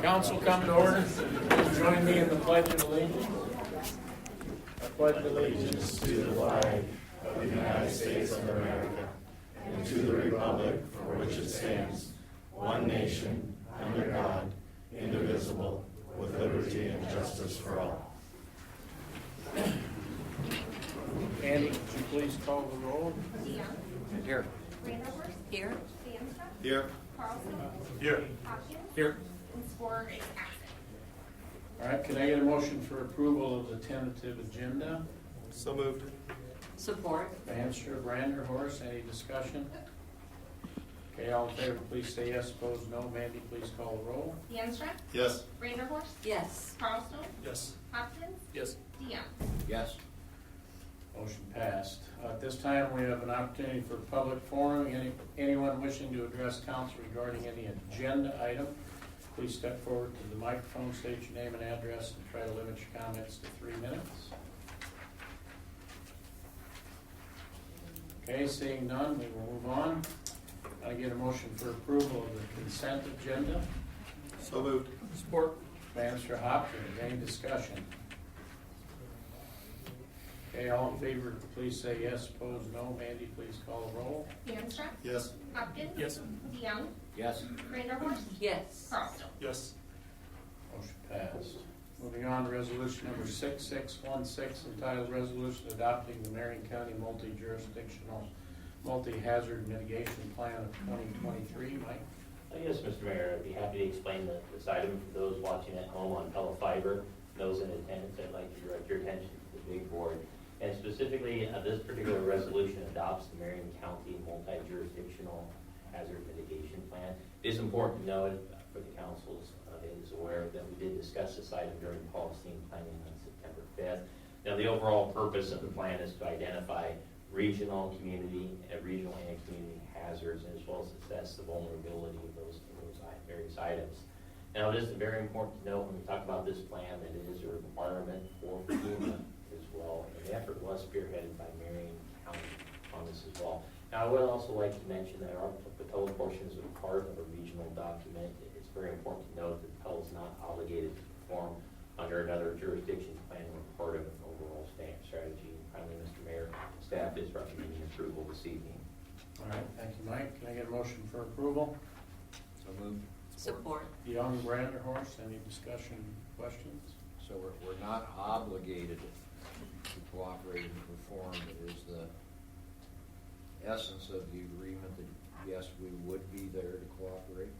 Council come to order. Join me in the Pledge of Allegiance. I pledge allegiance to the flag of the United States of America and to the republic for which it stands, one nation, under God, indivisible, with liberty and justice for all. Andy, would you please call the roll? DeYoung. Here. Randall. Here. Stanza. Here. Carlson. Here. Hopkins. Here. And Spore is absent. All right, can I get a motion for approval of the tentative agenda? So moved. Support. Banster, Branderhorst, any discussion? Okay, all in favor, please say yes. Opposed, no. Mandy, please call the roll. DeYoung. Yes. Randall. Yes. Carlson. Yes. Hopkins. Yes. DeYoung. Yes. Motion passed. At this time, we have an opportunity for public forum. Anyone wishing to address council regarding any agenda item, please step forward to the microphone, state your name and address, and try to limit your comments to 3 minutes. Okay, seeing none, we will move on. I get a motion for approval of the consent agenda. So moved. Support. Bannister, Hopkins, any discussion? Okay, all in favor, please say yes. Opposed, no. Mandy, please call the roll. DeYoung. Yes. Hopkins. Yes. DeYoung. Yes. Randall. Yes. Carlson. Yes. Motion passed. Moving on to resolution number 6616, entitled Resolution Adopting the Marion County Multi-Jurisdictional Multi-Hazard Mitigation Plan of 2023. Mike? Yes, Mr. Mayor, I'd be happy to explain this item for those watching at home on Pella Fiber. Those in attendance, I'd like to direct your attention to the big board. And specifically, this particular resolution adopts the Marion County Multi-Jurisdictional Hazard Mitigation Plan. It is important to note for the council's is aware that we did discuss this item during policy and planning on September 5th. Now, the overall purpose of the plan is to identify regional and community hazards, as well as assess the vulnerability of those various items. Now, it is very important to note when we talk about this plan that it is a requirement for FEMA as well, and the effort was spearheaded by Marion County on this as well. Now, I would also like to mention that our Pella portion is a part of a regional document. It's very important to note that Pella is not obligated to perform under another jurisdiction's plan or part of an overall strategy. Finally, Mr. Mayor, staff is recommending approval this evening. All right, thank you, Mike. Can I get a motion for approval? So moved. Support. Young, Branderhorst, any discussion, questions? So we're not obligated to cooperate and perform. It is the essence of the agreement that, yes, we would be there to cooperate.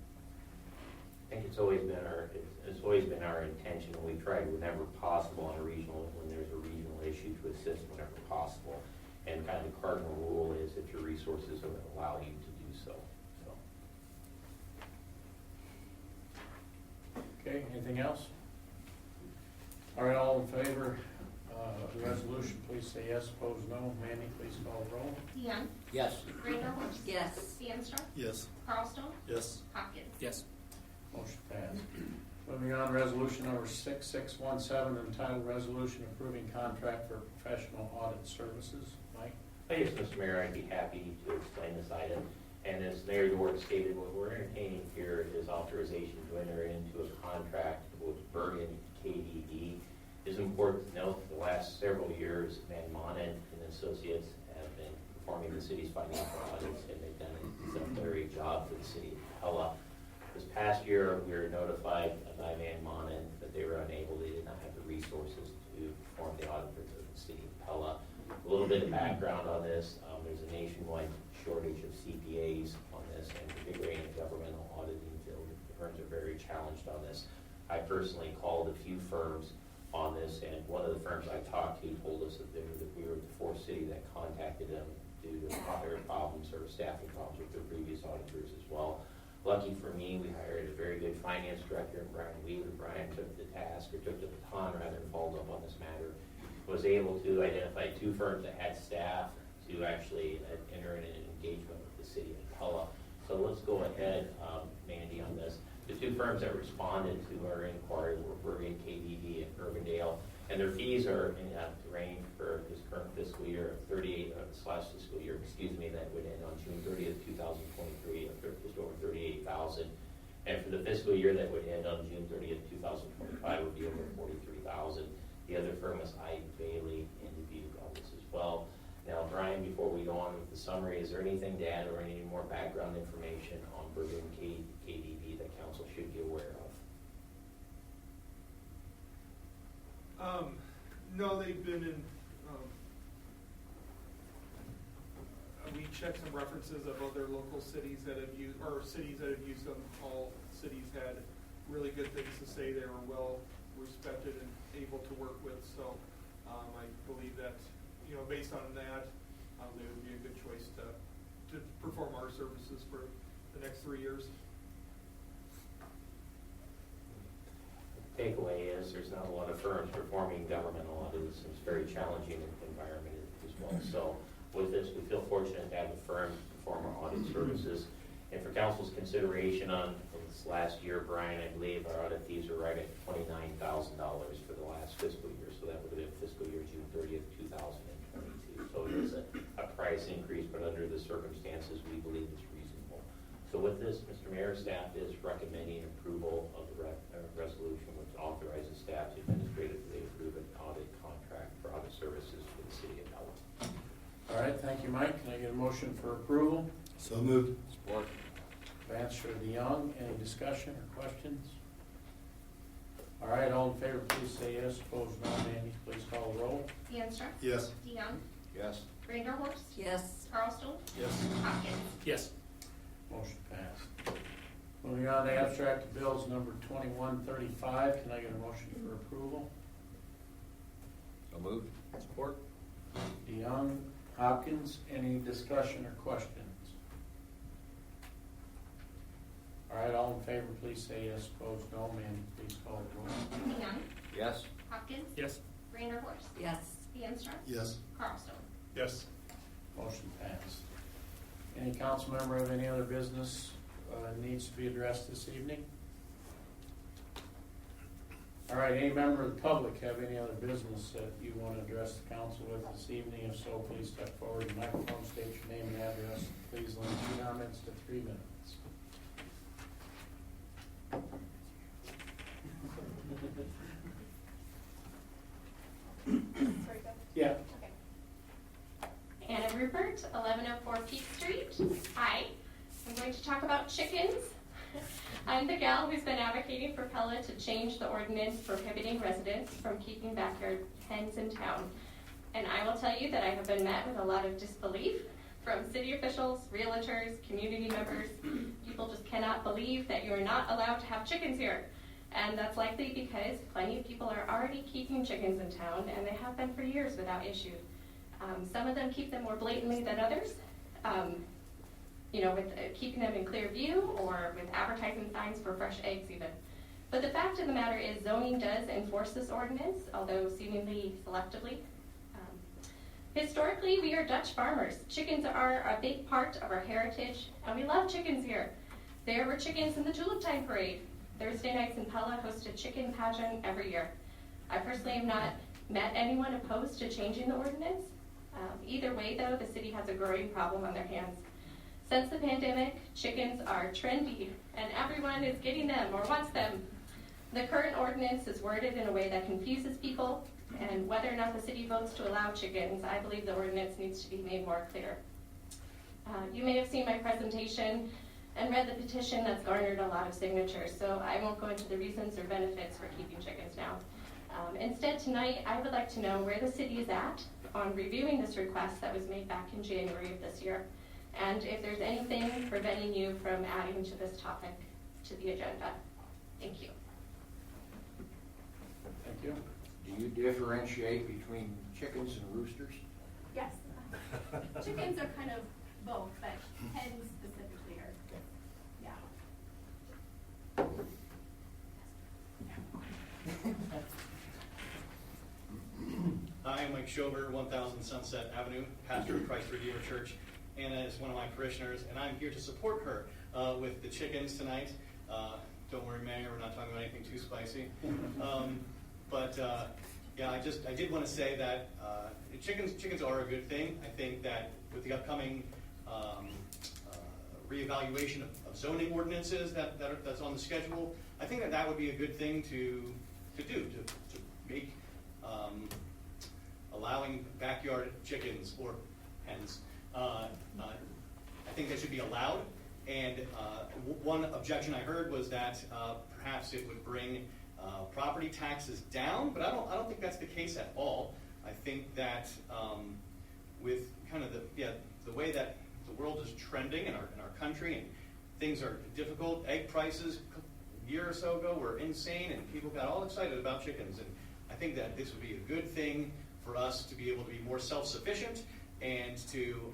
I think it's always been our intention, and we try whenever possible on a regional, when there's a regional issue, to assist whenever possible. And kind of the cardinal rule is that your resources will allow you to do so. Okay, anything else? All right, all in favor of the resolution, please say yes. Opposed, no. Mandy, please call the roll. DeYoung. Yes. Randall. Yes. Stanza. Yes. Carlson. Yes. Hopkins. Yes. Motion passed. Moving on, resolution number 6617, entitled Resolution Approving Contract for Professional Audit Services. Mike? Yes, Mr. Mayor, I'd be happy to explain this item. And as Mayor Dort stated, what we're entertaining here is authorization to enter into a contract with Bergen KDD. It is important to note that the last several years, Van Monen and Associates have been performing the city's financial audits, and they've done an exemplary job for the city of Pella. This past year, we were notified by Van Monen that they were unable, they did not have the resources to perform the audit for the city of Pella. A little bit of background on this, there's a nationwide shortage of CPAs on this, and particularly in the governmental auditing field, the firms are very challenged on this. I personally called a few firms on this, and one of the firms I talked to told us that we were the fourth city that contacted them due to other problems or staffing problems with their previous auditors as well. Lucky for me, we hired a very good finance director, Brian Weaver. Brian took the task, or took the baton rather, and followed up on this matter. Was able to identify two firms that had staff to actually enter in an engagement with the city of Pella. So let's go ahead, Mandy, on this. The two firms that responded to our inquiry were Bergen KDD and Urbandale, and their fees are in the range for this current fiscal year of fiscal year, that would end on June 30th, 2023, of just over $38,000. And for the fiscal year that would end on June 30th, 2025 would be over 43,000. The other firm is I. Bailey in Dubuque on this as well. Now, Brian, before we go on with the summary, is there anything to add or any more background information on Bergen KDB that council should be aware of? No, they've been in, we checked some references of other local cities that have used, or cities that have used them. All cities had really good things to say. They were well respected and able to work with. So I believe that, based on that, they would be a good choice to perform our services for the next 3 years. Takeaway is there's not a lot of firms performing government audits. It's a very challenging environment as well. So with this, we feel fortunate to have a firm perform our audit services. And for council's consideration on this last year, Brian, I believe our audit fees are right at $29,000 for the last fiscal year. So that would have been fiscal year June 30th, 2022. So it is a price increase, but under the circumstances, we believe it's reasonable. So with this, Mr. Mayor, staff is recommending approval of the resolution which authorizes staff to administratively approve an audit contract for audit services for the City of Pella. All right, thank you, Mike. Can I get a motion for approval? So moved. Support. Vance or DeYoung, any discussion or questions? All right, all in favor, please say yes. Opposed, no. Mandy, please call the roll. DeAnstruck. Yes. DeYoung. Yes. Vanderhorst. Yes. Carlstone. Yes. Hopkins. Yes. Motion passed. Moving on to abstract of bills number 2135. Can I get a motion for approval? So moved. Support. DeYoung, Hopkins, any discussion or questions? All right, all in favor, please say yes. Opposed, no. Mandy, please call the roll. DeYoung. Yes. Hopkins. Yes. Vanderhorst. Yes. DeAnstruck. Yes. Carlstone. Yes. Motion passed. Any council member have any other business needs to be addressed this evening? All right, any member of the public have any other business that you want to address the council with this evening? If so, please step forward to the microphone, state your name and address. Please limit your comments to 3 minutes. Yeah. Anna Rupert, 1104 Peak Street. Hi. I'm going to talk about chickens. I'm the gal who's been advocating for Pella to change the ordinance prohibiting residents from keeping backyard hens in town. And I will tell you that I have been met with a lot of disbelief from city officials, realtors, community members. People just cannot believe that you are not allowed to have chickens here. And that's likely because plenty of people are already keeping chickens in town, and they have been for years without issue. Some of them keep them more blatantly than others, with keeping them in clear view or with advertising signs for fresh eggs even. But the fact of the matter is zoning does enforce this ordinance, although seemingly selectively. Historically, we are Dutch farmers. Chickens are a big part of our heritage, and we love chickens here. There were chickens in the Tulip Time Parade. Thursday nights in Pella host a chicken pageant every year. I personally have not met anyone opposed to changing the ordinance. Either way, though, the city has a growing problem on their hands. Since the pandemic, chickens are trendy, and everyone is getting them or wants them. The current ordinance is worded in a way that confuses people, and whether or not the city votes to allow chickens, I believe the ordinance needs to be made more clear. You may have seen my presentation and read the petition that's garnered a lot of signatures, so I won't go into the reasons or benefits for keeping chickens now. Instead, tonight, I would like to know where the city is at on reviewing this request that was made back in January of this year, and if there's anything preventing you from adding to this topic to the agenda. Thank you. Thank you. Do you differentiate between chickens and roosters? Yes. Chickens are kind of both, but hens specifically are, yeah. Hi, I'm Mike Schober, 1000 Sunset Avenue, pastor of Christ Redeemer Church. Anna is one of my parishioners, and I'm here to support her with the chickens tonight. Don't worry, Mayor, we're not talking about anything too spicy. Yeah, I did want to say that chickens are a good thing. I think that with the upcoming reevaluation of zoning ordinances that's on the schedule. I think that would be a good thing to do, to make allowing backyard chickens or hens. I think they should be allowed. And one objection I heard was that perhaps it would bring property taxes down, but I don't think that's the case at all. I think that with kind of the way that the world is trending in our country, and things are difficult. Egg prices a year or so ago were insane, and people got all excited about chickens. And I think that this would be a good thing for us to be able to be more self-sufficient, and to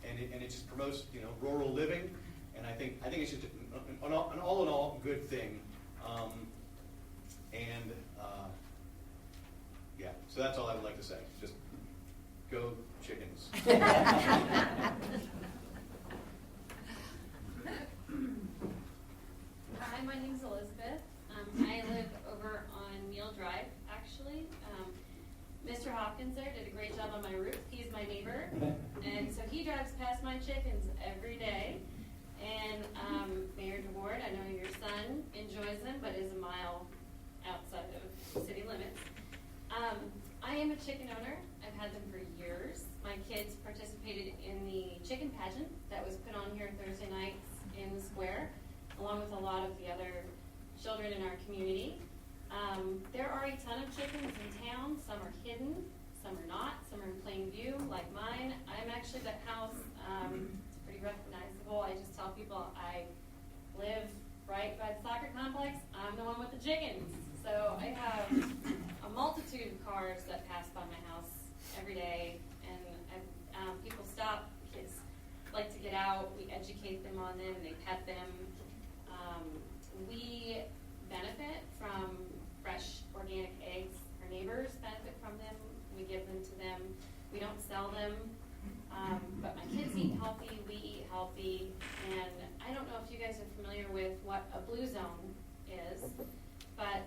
and it just promotes rural living. And I think it's just an all in all good thing. Yeah, so that's all I would like to say. Just go chickens. Hi, my name's Elizabeth. I live over on Meal Drive, actually. Mr. Hopkins there did a great job on my roof. He's my neighbor, and so he drives past my chickens every day. And Mayor DeWard, I know your son enjoys them, but is a mile outside of city limits. I am a chicken owner. I've had them for years. My kids participated in the chicken pageant that was put on here Thursday nights in the square, along with a lot of the other children in our community. There are a ton of chickens in town. Some are hidden, some are not, some are in plain view, like mine. I'm actually the house. It's pretty recognizable. I just tell people I live right by the soccer complex. I'm the one with the chickens. So I have a multitude of cars that pass by my house every day, and people stop. Kids like to get out. We educate them on them. They pet them. We benefit from fresh organic eggs. Our neighbors benefit from them. We give them to them. We don't sell them. But my kids eat healthy. We eat healthy. And I don't know if you guys are familiar with what a blue zone is, but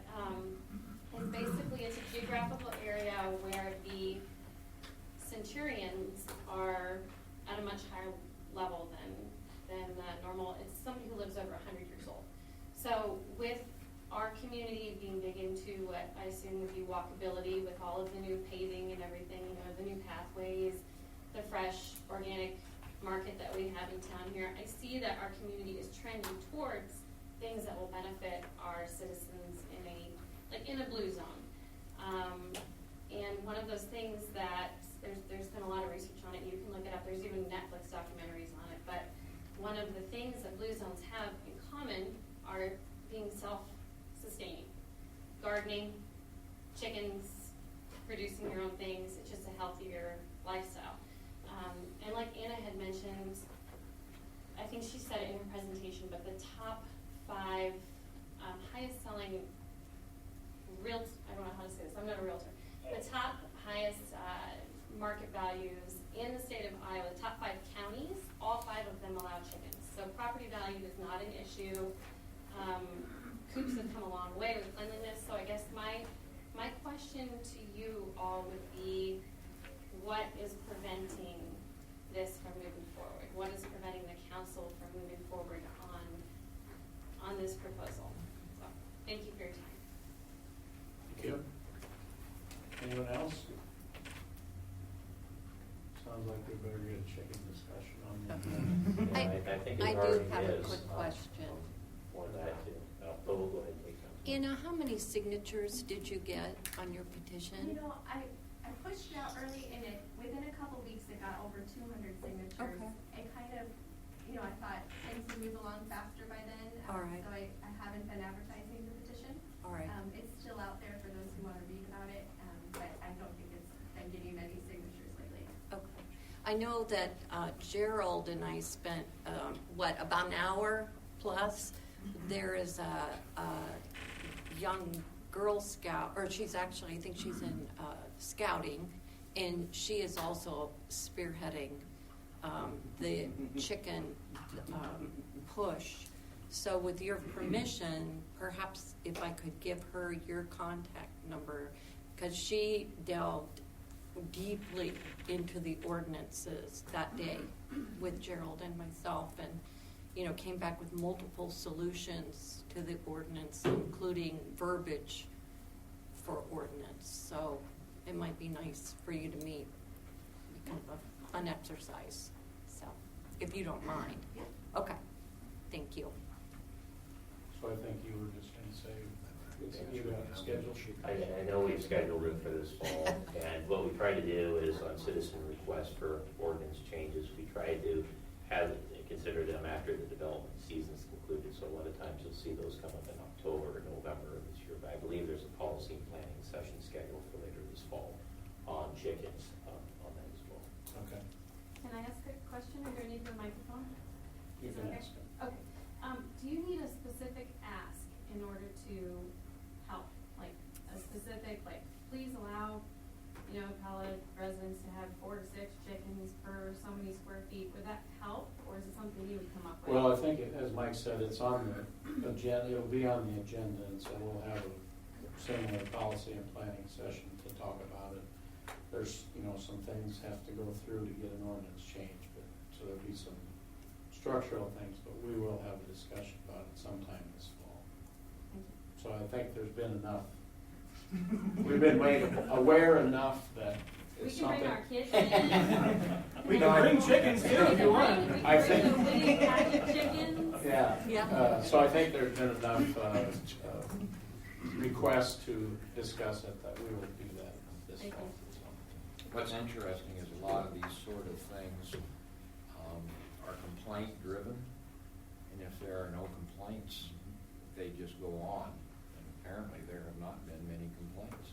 it's a geographical area where the centurions are at a much higher level than normal. It's somebody who lives over 100 years old. So with our community being big into what I assume would be walkability, with all of the new paving and everything, the new pathways, the fresh organic market that we have in town here, I see that our community is trending towards things that will benefit our citizens in a blue zone. And one of those things that there's been a lot of research on it. You can look it up. There's even Netflix documentaries on it. But one of the things that blue zones have in common are being self-sustaining. Gardening, chickens, producing your own things. It's just a healthier lifestyle. And like Anna had mentioned, I think she said it in her presentation, but the top 5 highest selling I don't know how to say this, I'm not a realtor. The top highest market values in the state of Iowa, the top 5 counties, all 5 of them allow chickens. So property value is not an issue. Coops have come a long way with cleanliness. So I guess my question to you all would be, what is preventing this from moving forward? What is preventing the council from moving forward on this proposal? So thank you for your time. Thank you. Anyone else? Sounds like we better get a chicken discussion on that. I think it I do already have a is, quick question. For that too. But we'll go ahead and take some. Anna, how many signatures did you get on your petition? I pushed it out early, and within a couple weeks, it got over 200 signatures. Okay. It kind of, I thought things would move along faster by then. All right. So I haven't been advertising the petition. All right. It's still out there for those who want to read about it, but I don't think it's been getting many signatures lately. Okay. I know that Gerald and I spent, about an hour plus. There is a young Girl Scout, or she's actually, I think she's in scouting, and she is also spearheading the chicken push. So with your permission, perhaps if I could give her your contact number, because she delved deeply into the ordinances that day with Gerald and myself, and, you know, came back with multiple solutions to the ordinance, including verbiage for ordinance. So it might be nice for you to meet, kind of a fun exercise, so, if you don't mind. Okay, thank you. So I think you were just gonna say, you got a schedule? I know we've scheduled it for this fall, and what we try to do is on citizen request for ordinance changes, we try to have, consider them after the development season's concluded. So a lot of times you'll see those come up in October or November of this year. But I believe there's a policy and planning session scheduled for later this fall on chickens, on that as well. Okay. Can I ask a question? Is there a need for a microphone? You Is can that ask. okay? Okay. Do you need a specific ask in order to help? Like a specific, like, please allow, you know, Pella residents to have 4 to 6 chickens per so many square feet? Would that help, or is it something you would come up with? Well, I think, as Mike said, it's on the agenda, it'll be on the agenda, and so we'll have a similar policy and planning session to talk about it. There's, you know, some things have to go through to get an ordinance change, but, so there'll be some structural things, but we will have a discussion about it sometime this fall. Thank you. So I think there's been enough, we've been made aware enough that We it's can bring something. our kids in. We can bring chickens too if you want. We I can bring think- a big pack of chickens. Yeah. Yeah. So I think there's been enough requests to discuss it that we will do that this Thank fall. What's interesting is a lot of these sort of things are complaint driven, and if there are no complaints, they just go on. And apparently there have not been many complaints.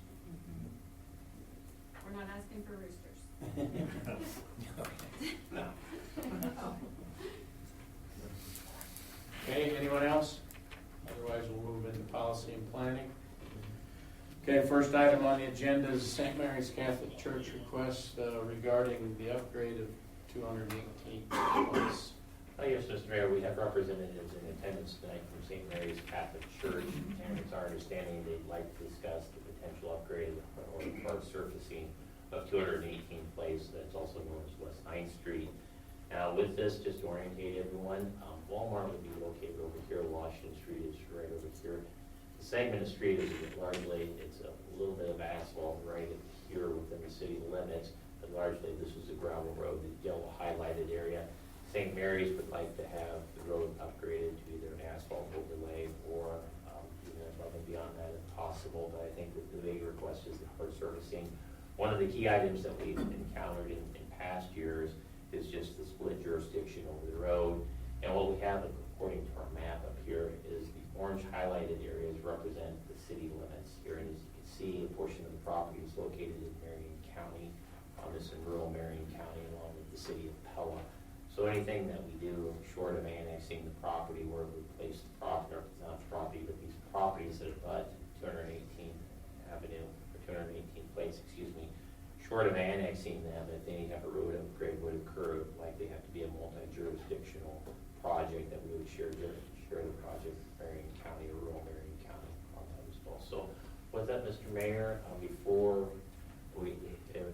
We're not asking for roosters. Okay, anyone else? Otherwise, we'll move into policy and planning. Okay, first item on the agenda is St. Mary's Catholic Church request regarding the upgrade of 218 place. Yes, Mr. Mayor, we have representatives in attendance tonight from St. Mary's Catholic Church, and it's our understanding they'd like to discuss the potential upgrade or part surfacing of 218 Place, that's also known as West 9th Street. Now, with this, just to orientate everyone, Walmart would be located over here, Washington Street is right over here. The segment of street is largely, it's a little bit of asphalt right here within the city limits, but largely this is a gravel road, the yellow highlighted area. St. Mary's would like to have the road upgraded to either an asphalt overlay or even above and beyond that if possible, but I think that the big request is the hard surfacing. One of the key items that we've encountered in past years is just the split jurisdiction over the road. And what we have, according to our map up here, is the orange highlighted areas represent the city limits here. And as you can see, a portion of the property is located in Marion County, this in rural Marion County, along with the City of Pella. So anything that we do short of annexing the property where we place the property, or not the property, but these properties that abut 218th Avenue, or 218th Place, excuse me, short of annexing them, if any type of road upgrade would occur, likely have to be a multi-jurisdictional project that we would share the project with Marion County or rural Marion County on that as well. So with that, Mr. Mayor, are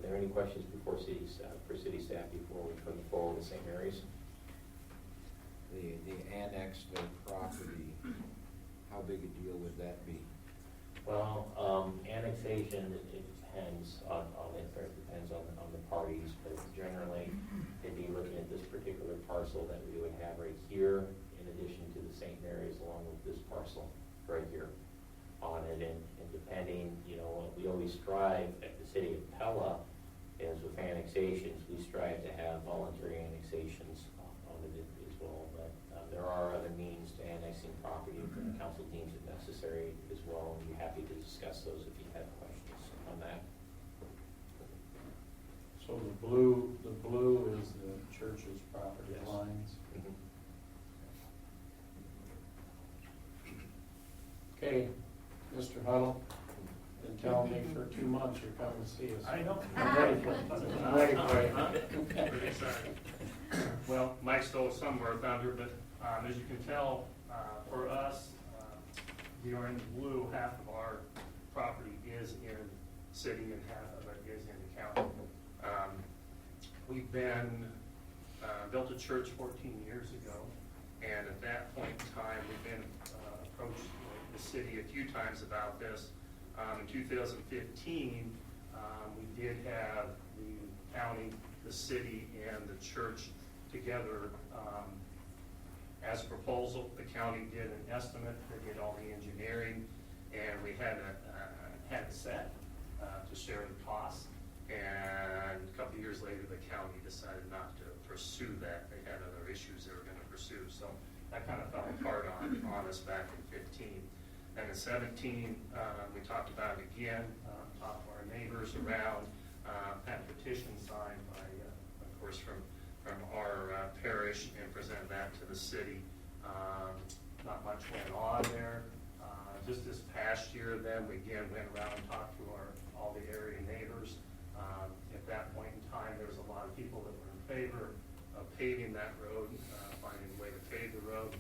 there any questions before city staff before we come forward to St. Mary's? The annexed property, how big a deal would that be? Well, annexation, it depends on it, or it depends on the parties, but generally, they'd be looking at this particular parcel that we would have right here, in addition to the St. Mary's, along with this parcel right here on it, and depending, you know, we always strive at the City of Pella, as with annexations, we strive to have voluntary annexations on it as well, but there are other means to annexing property if the council deems it necessary as well, and we'd be happy to discuss those if you have questions on that. So the blue is the church's property Yes. lines. Okay, Mr. Huddle, been telling me for 2 months you're coming to see us. I know. I'm ready for it. I'm ready for you. Pretty excited. Well, Mike stole some of our thunder, but as you can tell, for us, we are in the blue. Half of our property is in city and half of it is in the county. We've built a church 14 years ago, and at that point in time, we've been approached the city a few times about this. In 2015, we did have the county, the city, and the church together as a proposal. The county did an estimate, they did all the engineering, and we had a set to share the cost. And a couple of years later, the county decided not to pursue that. They had other issues they were going to pursue. So that kind of fell apart on us back in 15. And in 17, we talked about it again, talked to our neighbors around, had a petition signed by, of course, from our parish, and presented that to the city. Not much went on there. Just this past year, then, we again went around and talked to all the area neighbors. At that point in time, there was a lot of people that were in favor of paving that road, finding a way to pave the road.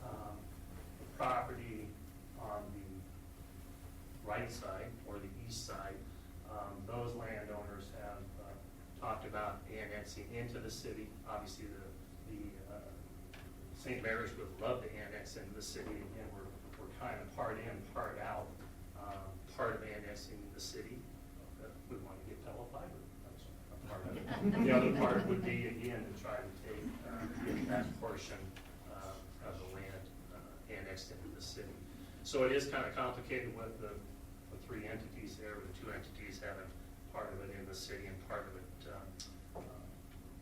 The property on the right side or the east side, those landowners have talked about annexing into the city. Obviously, the St. Mary's would love to annex into the city, and we're kind of part in, part out. Part of annexing the city, we want to get Pella fiber. That's a part of it. The other part would be, again, to try to get that portion of the land annexed into the city. So it is kind of complicated with the three entities there, with the two entities having part of it in the city and part of it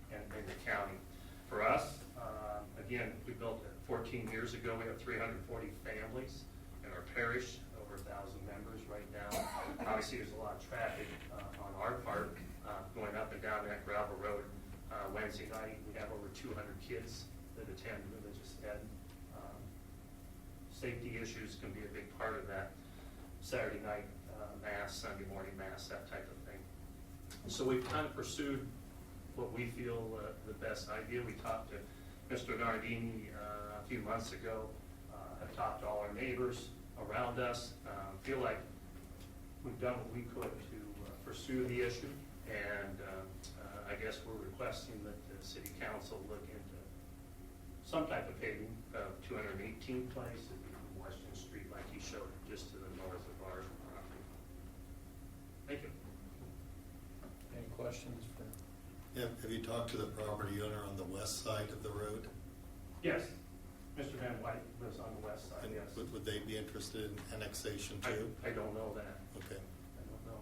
in the county. For us, again, we built it 14 years ago. We have 340 families in our parish, over 1,000 members right now. Obviously, there's a lot of traffic on our part going up and down that gravel road. Wednesday night, we have over 200 kids that attend religious ed. Safety issues can be a big part of that. Saturday night mass, Sunday morning mass, that type of thing. So we've kind of pursued what we feel the best idea. We talked to Mr. Nardini a few months ago, have talked to all our neighbors around us, feel like we've done what we could to pursue the issue, and I guess we're requesting that the city council look into some type of paving of 218th Place and Western Street, like he showed, just to the north of our property. Thank you. Any questions for? Have you talked to the property owner on the west side of the road? Yes. Mr. Van White lives on the west side, And yes. would they be interested in annexation too? I don't know that. Okay. I don't know.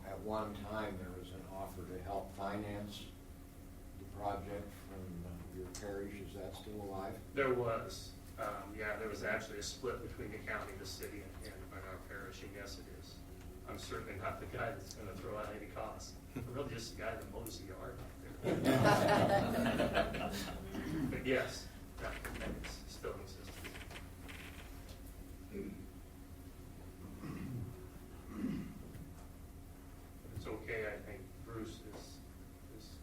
At one time, there was an offer to help finance the project from your parish. Is that still alive? There was. There was actually a split between the county, the city, and our parish, and yes, it is. I'm certainly not the guy that's going to throw out any costs. I'm really just the guy that mows the yard out there. But yes, that is still in existence. If it's okay, I think Bruce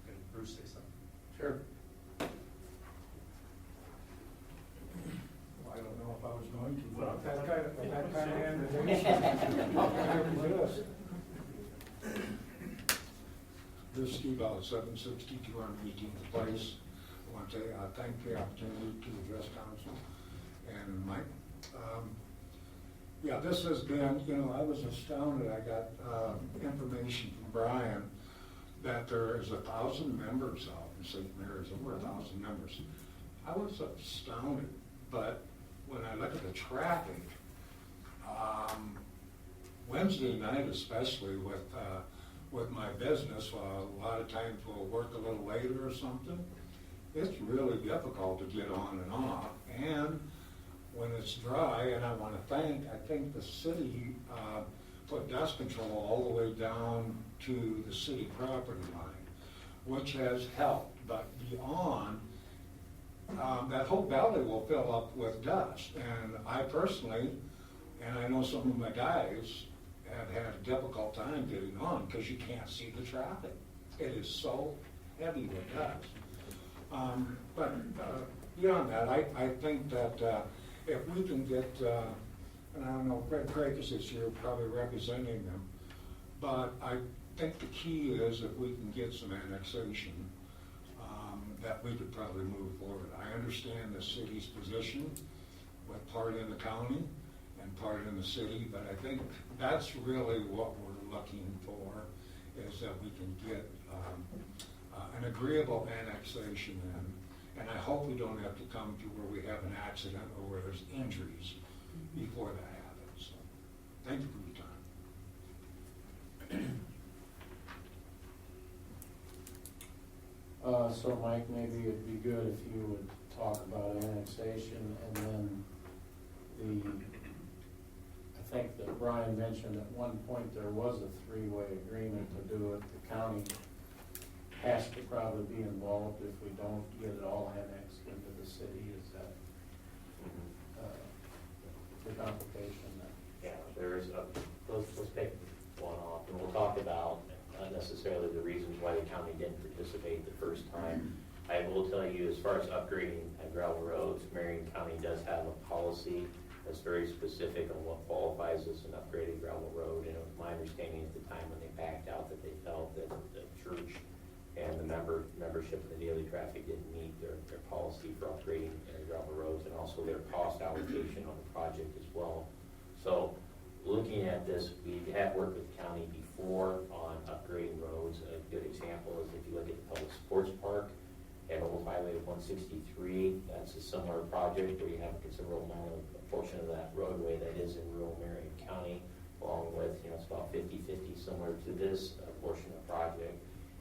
can Bruce say something? Sure. I don't know if I was going to. Well, that kind of animation. This is Steve out of 762 on 18th Place. I want to thank the opportunity to address council and Mike. This has been, I was astounded. I got information from Brian that there is 1,000 members out in St. Mary's, over 1,000 members. I was astounded, but when I look at the traffic, Wednesday night especially with my business, a lot of times we'll work a little later or something. It's really difficult to get on and off. And when it's dry, and I think the city put dust control all the way down to the city property line, which has helped. But beyond, that whole valley will fill up with dust. And I personally, and I know some of my guys, have had a difficult time getting on because you can't see the traffic. It is so heavy with dust. beyond that, I think that if we can get, and I don't know, Craig is here probably representing them, but I think the key is if we can get some annexation, that we could probably move forward. I understand the city's position, with part in the county and part in the city, but I think that's really what we're looking for, is that we can get an agreeable annexation in. And I hope we don't have to come to where we have an accident or where there's injuries before that happens. So, thank you for your time. So Mike, maybe it'd be good if you would talk about annexation and then I think that Brian mentioned at one point there was a three-way agreement to do it. The county has to probably be involved if we don't get it all annexed into the city. Is that the complication then? Yeah, there's let's pick one off, and we'll talk about not necessarily the reasons why the county didn't participate the first time. I will tell you, as far as upgrading gravel roads, Marion County does have a policy that's very specific on what qualifies as an upgraded gravel road. And it was my understanding at the time when they backed out that they felt that the church and the membership in the daily traffic didn't meet their policy for upgrading gravel roads, and also their cost allocation on the project as well. So looking at this, we have worked with the county before on upgrading roads. A good example is if you look at the public sports park and Old Highway 163, that's a similar project where you have a considerable amount of a portion of that roadway that is in rural Marion County, along with, it's about 50-50 similar to this portion of the project.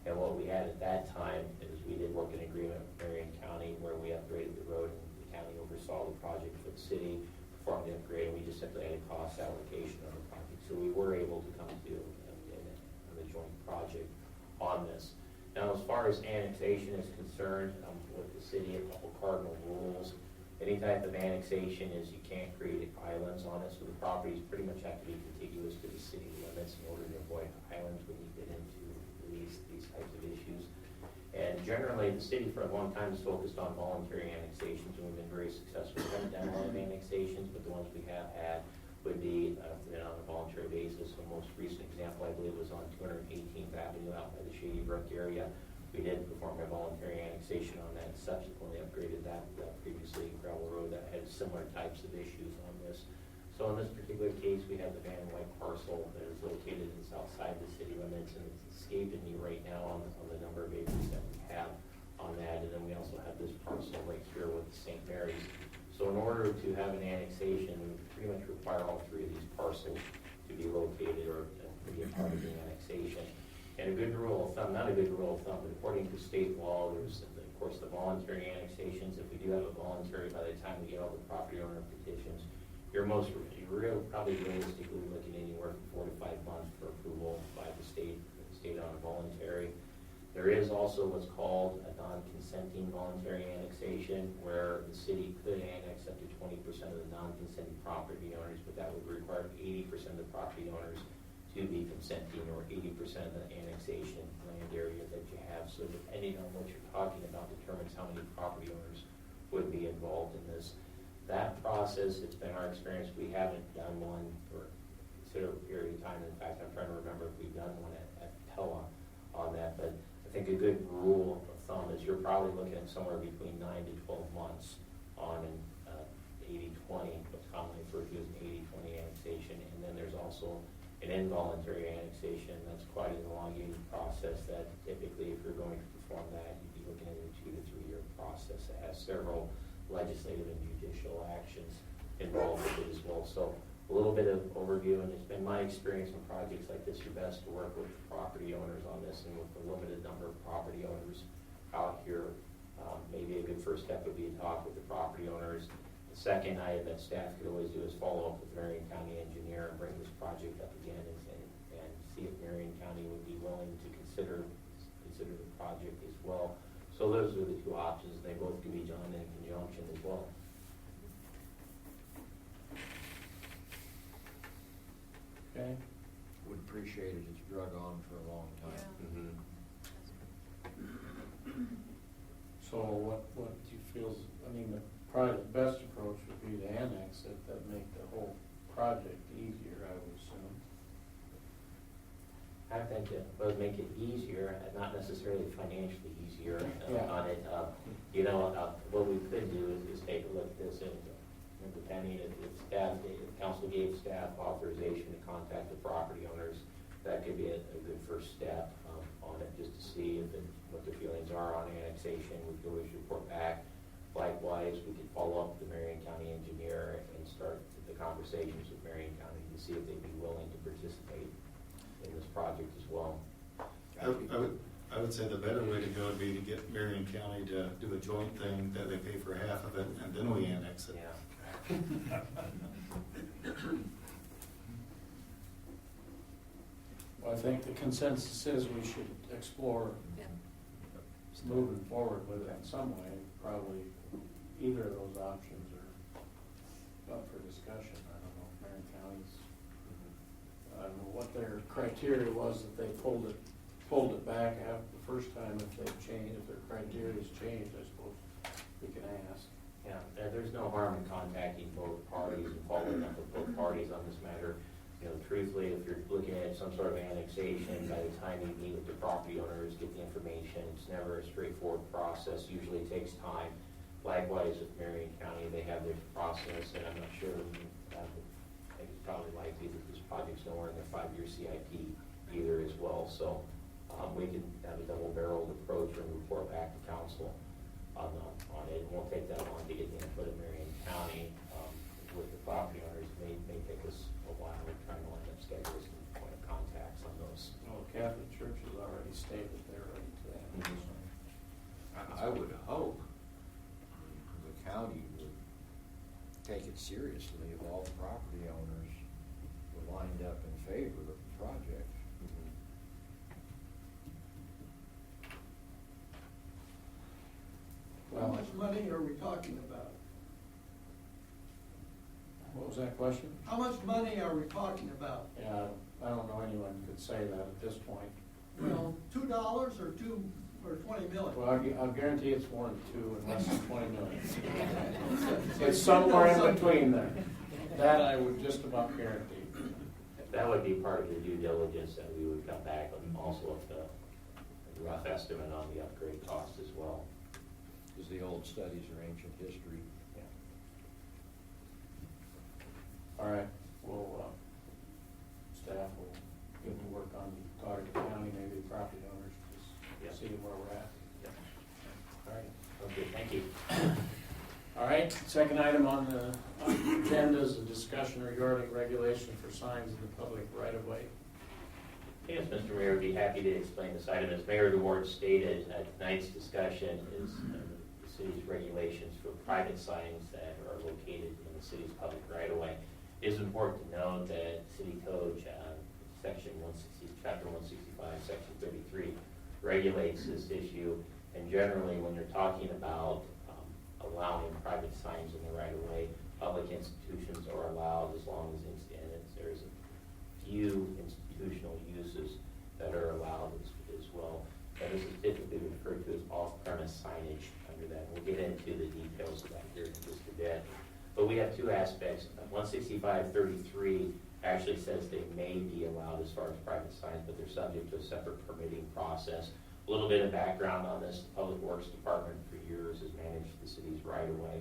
And what we had at that time is we did work an agreement with Marion County where we upgraded the road, and the county oversaw the project for the city, performed the upgrade, and we just simply had a cost allocation on the project. So we were able to come to a joint project on this. Now, as far as annexation is concerned, with the city, a couple cardinal rules. Any type of annexation is you can't create islands on it, so the properties pretty much have to be contiguous to the city limits in order to avoid islands when you get into these types of issues. And generally, the city for a long time has focused on voluntary annexations, and we've been very successful. We haven't done a lot of annexations, but the ones we have had would be on a voluntary basis. The most recent example, I believe, was on 218th Avenue out by the Shady Brook area. We did perform a voluntary annexation on that, and subsequently upgraded that previously gravel road that had similar types of issues on this. So in this particular case, we have the Van White parcel that is located in outside the city limits, and it's escaping me right now on the number of acres that we have on that. And then we also have this parcel right here with St. Mary's. So in order to have an annexation, we pretty much require all three of these parcels to be located or to be a part of the annexation. And a good rule of thumb, not a good rule of thumb, but according to state law, there's, of course, the voluntary annexations. If we do have a voluntary, by the time we get all the property owner petitions, you're probably realistically looking anywhere from 4 to 5 months for approval by the state on a voluntary. There is also what's called a non-consenting voluntary annexation, where the city could annex up to 20% of the non-consenting property owners, but that would require 80% of the property owners to be consenting, or 80% of the annexation land area that you have. So depending on what you're talking about determines how many property owners would be involved in this. That process, it's been our experience, we haven't done one for a considerable period of time. In fact, I'm trying to remember if we've done one at Pella on that, but I think a good rule of thumb is you're probably looking at somewhere between 9 to 12 months on an 80-20, what's commonly referred to as an 80-20 annexation. And then there's also an involuntary annexation. That's quite an elongated process that typically, if you're going to perform that, you'd be looking at a 2 to 3 year process that has several legislative and judicial actions involved with it as well. So a little bit of overview, and it's been my experience on projects like this, you're best to work with the property owners on this, and with the limited number of property owners out here, maybe a good first step would be to talk with the property owners. The second item that staff could always do is follow up with the Marion County engineer and bring this project up again and see if Marion County would be willing to consider the project as well. So those are the two options. They both can be done in conjunction as well. Okay. Would appreciate it. It's drug on for a long time. Mm-hmm. So what do you feels, I mean, probably the best approach would be to annex it, that'd make the whole project easier, I would assume. I think it would make it easier, not necessarily financially easier Yeah. on it. You know, what we could do is take a look at this and depending if staff, if council gave staff authorization to contact the property owners, that could be a good first step on it, just to see what their feelings are on annexation. We could always report back. Likewise, we could follow up with the Marion County engineer and start the conversations with Marion County to see if they'd be willing to participate in this project as well. I would say the better way to go would be to get Marion County to do a joint thing that they pay for half of it, and then we annex it. Yeah. Well, I think the consensus is we should explore Yeah. moving forward with it in some way. Probably either of those options are up for discussion. I don't know if Marion County's, I don't know what their criteria was that they pulled it back after the first time. If they've changed, if their criteria's changed, I suppose we can ask. Yeah, there's no harm in contacting both parties and following up with both parties on this matter. You know, truthfully, if you're looking at some sort of annexation, by the time you meet with the property owners, get the information, it's never a straightforward process, usually it takes time. Likewise with Marion County, they have their process, and I'm not sure, I think it's probably likely that this project's nowhere in their 5-year CIP either as well, so we can have a double-barreled approach and report back to council on it, and we'll take that on to get the input of Marion County with the property owners. May take us a while, we're trying to line up schedules and point of contacts on those. Well, the Catholic Church has already stated they're ready to that. I would hope the county would take it seriously if all the property owners were lined up in favor of the project. How much money are we talking about? What was that question? How much money are we talking about? Yeah, I don't know anyone who could say that at this point. Well, $2 or 20 million? Well, I'll guarantee it's more than 2 and less than 20 million. It's somewhere in between there. That I would just about guarantee. That would be part of the due diligence that we would come back and also with a rough estimate on the upgrade cost as well. Because the old studies are ancient history. Yeah. All right, we'll, staff will get to work on talking to the county, maybe the property owners, Yeah. just see where we're at. Yeah. All right, okay, thank you. All right, second item on the agenda is a discussion regarding regulation for signs in the public right-of-way. Yes, Mr. Mayor, would be happy to explain this item. As Mayor DeWard stated, tonight's discussion is the city's regulations for private signs that are located in the city's public right-of-way. It is important to note that City Code, Section 160, Chapter 165, Section 33, regulates this issue. And generally, when you're talking about allowing private signs in the right-of-way, public institutions are allowed as long as there's a few institutional uses that are allowed as well. And this is typically referred to as off-premise signage under that. We'll get into the details of that here in just a bit. But we have two aspects. 165.33 actually says they may be allowed as far as private signs, but they're subject to a separate permitting process. A little bit of background on this: the Public Works Department for years has managed the city's right-of-way.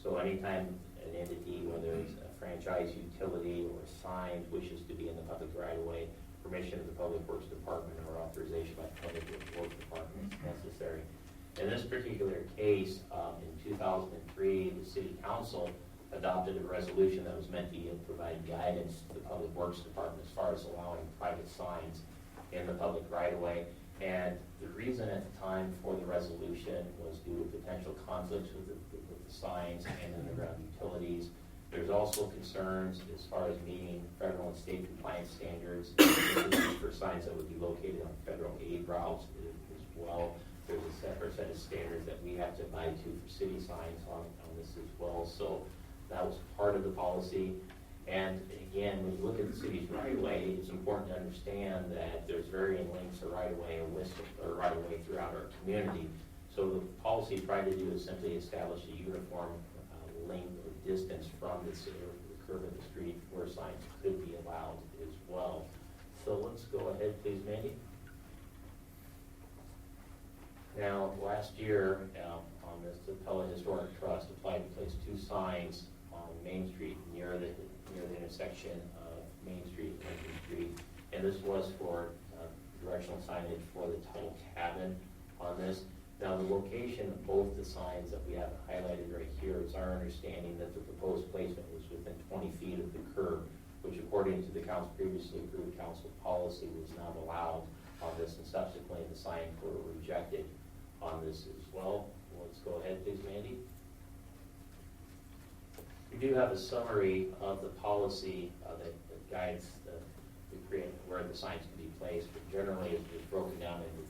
So anytime an entity, whether it's a franchise utility or signs, wishes to be in the public right-of-way, permission of the Public Works Department or authorization by the Public Works Department is necessary. In this particular case, in 2003, the City Council adopted a resolution that was meant to provide guidance to the Public Works Department as far as allowing private signs in the public right-of-way. And the reason at the time for the resolution was due to potential conflicts with the signs and underground utilities. There's also concerns as far as meeting federal and state compliance standards for signs that would be located on federal aid routes as well. There's a separate set of standards that we have to abide to for city signs on this as well. So that was part of the policy. And again, when you look at the city's right-of-way, it's important to understand that there's varying lengths of right-of-way and widths of right-of-way throughout our community. So So the policy tried to do is simply establish a uniform length or distance from the curb of the street where signs could be allowed as well. So let's go ahead, please, Mandy. Now, last year, on this, the Pella Historic Trust applied to place 2 signs on Main Street near the intersection of Main Street and Lincoln Street. And this was for directional signage for the Tuttle Cabin on this. Now, the location of both the signs that we have highlighted right here, it's our understanding that the proposed placement was within 20 feet of the curb, which according to the council previously approved council policy was not allowed on this, and subsequently the signs were rejected on this as well. Let's go ahead, please, Mandy. We do have a summary of the policy that guides the where the signs can be placed, but generally it's broken down into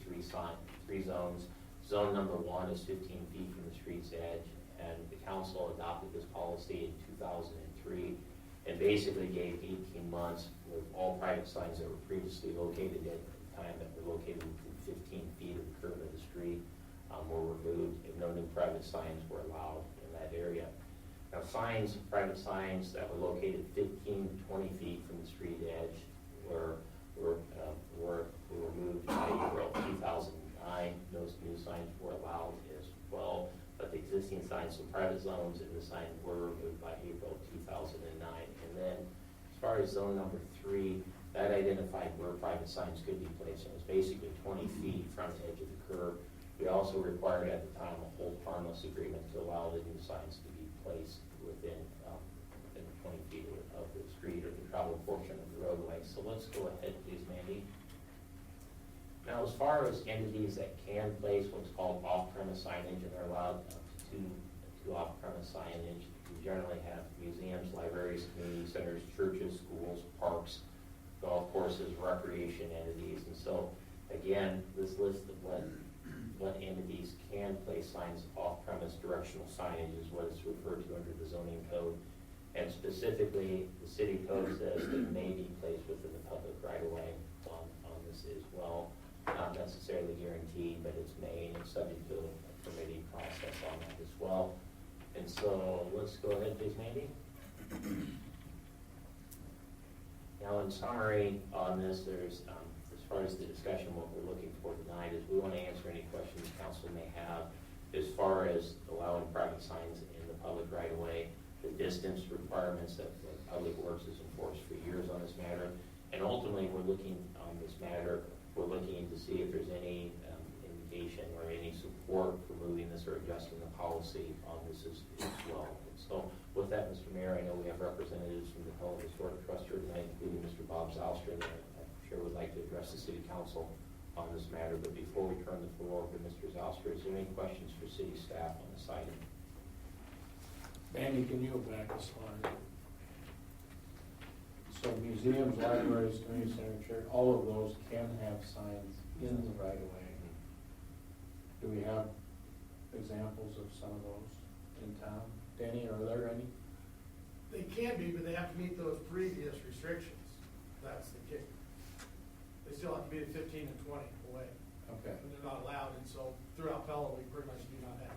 3 zones. Zone number 1 is 15 feet from the street's edge, and the council adopted this policy in 2003 and basically gave 18 months with all private signs that were previously located at the time that were located within 15 feet of the curb of the street were removed, and no new private signs were allowed in that area. Now, private signs that were located 15 to 20 feet from the street edge were removed by April 2009. Those new signs were allowed as well, but the existing signs, so private zones and the sign were removed by April 2009. And then, as far as zone number 3, that identified where private signs could be placed. It was basically 20 feet from the edge of the curb. We also required at the time a hold harmless agreement to allow the new signs to be placed within 20 feet of the street or the travel portion of the roadway. So let's go ahead, please, Mandy. Now, as far as entities that can place what's called off-premise signage, and they're allowed to off-premise signage, we generally have museums, libraries, community centers, churches, schools, parks, golf courses, recreation entities. And so, again, this list of what entities can place signs off-premise directional signage is what is referred to under the zoning code. And specifically, the city code says that may be placed within the public right-of-way on this as well. Not necessarily guaranteed, but it's may, and it's subject to a permitting process on that as well. And so let's go ahead, please, Mandy. Now, in summary on this, there's as far as the discussion, what we're looking for tonight is we want to answer any questions council may have as far as allowing private signs in the public right-of-way, the distance requirements that Public Works has enforced for years on this matter, and ultimately we're looking on this matter, we're looking to see if there's any indication or any support for moving this or adjusting the policy on this as well. So with that, Mr. Mayor, I know we have representatives from the Pella Historic Trust here tonight, including Mr. Bob Zalstra, that I'm sure would like to address the city council on this matter. But before we turn the floor over to Mr. Zalstra, is there any questions for city staff on this item? Mandy, can you go back a slide? So museums, libraries, community center, church, all of those can have signs in the right of way. Do we have examples of some of those in town? Danny, are there any? They can be, but they have to meet those previous restrictions. That's the kicker. They still have to be at 15 and 20 away. Okay. And they're not allowed, and so throughout Pella, we pretty much do not have it.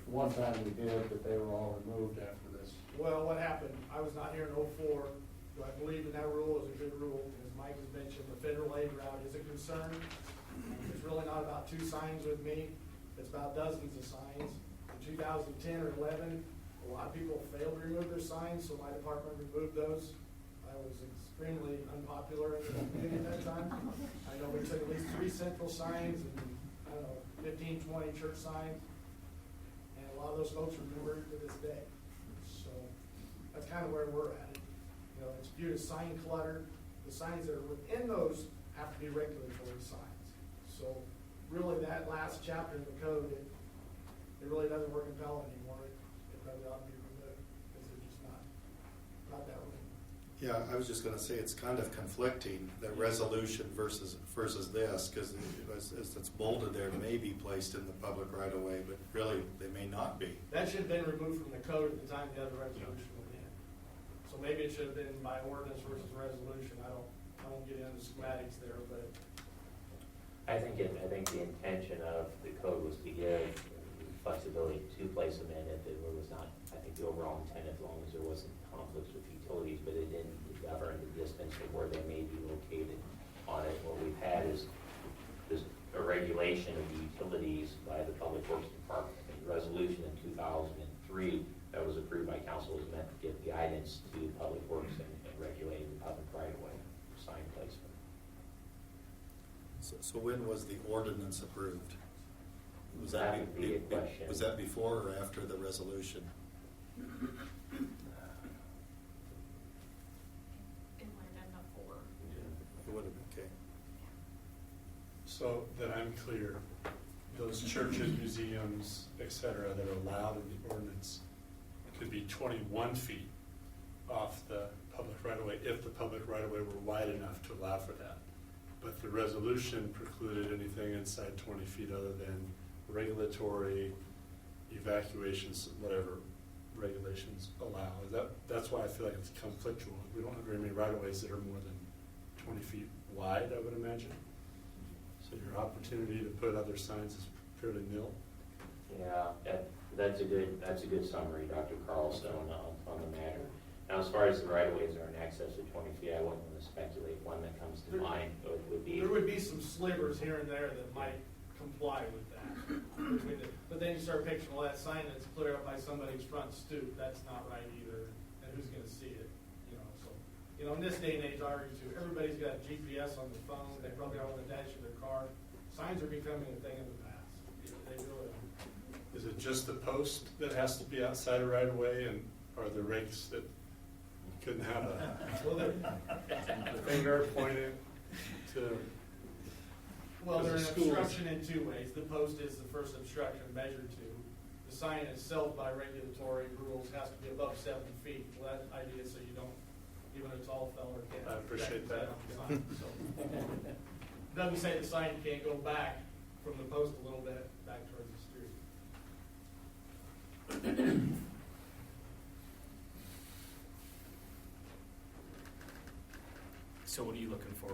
One time we did, but they were all removed after this. Well, what happened, I was not here in '04. Do I believe in that rule is a good rule? As Mike has mentioned, the federal aid route is a concern. It's really not about 2 signs with me. It's about dozens of signs. In 2010 or 11, a lot of people failed to remove their signs, so my department removed those. I was extremely unpopular in the community at that time. I know we took at least 3 central signs and, I don't know, 15, 20 church signs. And a lot of those folks remember it to this day. So that's kind of where we're at. You know, it's viewed as sign clutter. The signs that are within those have to be regulatory signs. So really that last chapter in the code, it really doesn't work in Pella anymore. It probably ought to be removed because they're just not that way. Yeah, I was just going to say it's kind of conflicting, the resolution versus this, because as it's bolded there, may be placed in the public right of way, but really they may not be. That should have been removed from the code at the time the other resolution went in. So maybe it should have been by ordinance versus resolution. I don't get into schematics there, but I think the intention of the code was to give flexibility to place them in if it was not, I think the overall intent, as long as there wasn't conflicts with utilities, but it didn't govern the distance of where they may be located on it. What we've had is a regulation of the utilities by the Public Works Department. A resolution in 2003 that was approved by council was meant to give guidance to Public Works and regulating the public right-of-way sign placement. So when was the ordinance approved? Was That would be a question. Was that before or after the resolution? It might have been before. It would have been, okay. So that I'm clear, those churches, museums, et cetera, that are allowed in the ordinance could be 21 feet off the public right-of-way if the public right-of-way were wide enough to allow for that. But the resolution precluded anything inside 20 feet other than regulatory evacuations, whatever regulations allow. That's why I feel like it's conflictual. We don't have very many right-of-ways that are more than 20 feet wide, I would imagine. So your opportunity to put other signs is fairly nil. Yeah, that's a good summary, Dr. Carlstone, on the matter. Now, as far as the right-of-ways are in excess of 20 feet, I wouldn't want to speculate. One that comes to mind would be... There would be some slivers here and there that might comply with that. But then you start picturing, well, that sign that's clear up by somebody's front stoop, that's not right either, and who's gonna see it, so. In this day and age, I argue too, everybody's got GPS on the phone, they probably are on the dash of their car. Signs are becoming a thing of the past. They really are. Is it just the post that has to be outside of right-of-way, and are there rakes that couldn't have a finger pointed to? Well, Because there's the an schools- obstruction in two ways. The post is the first obstruction measured to. The sign itself, by regulatory rules, has to be above 7 feet. Well, that idea is so you don't, even a tall fella can't. I appreciate that. on the sign, so. Doesn't say the sign can't go back from the post a little bit, back towards the street. So what are you looking for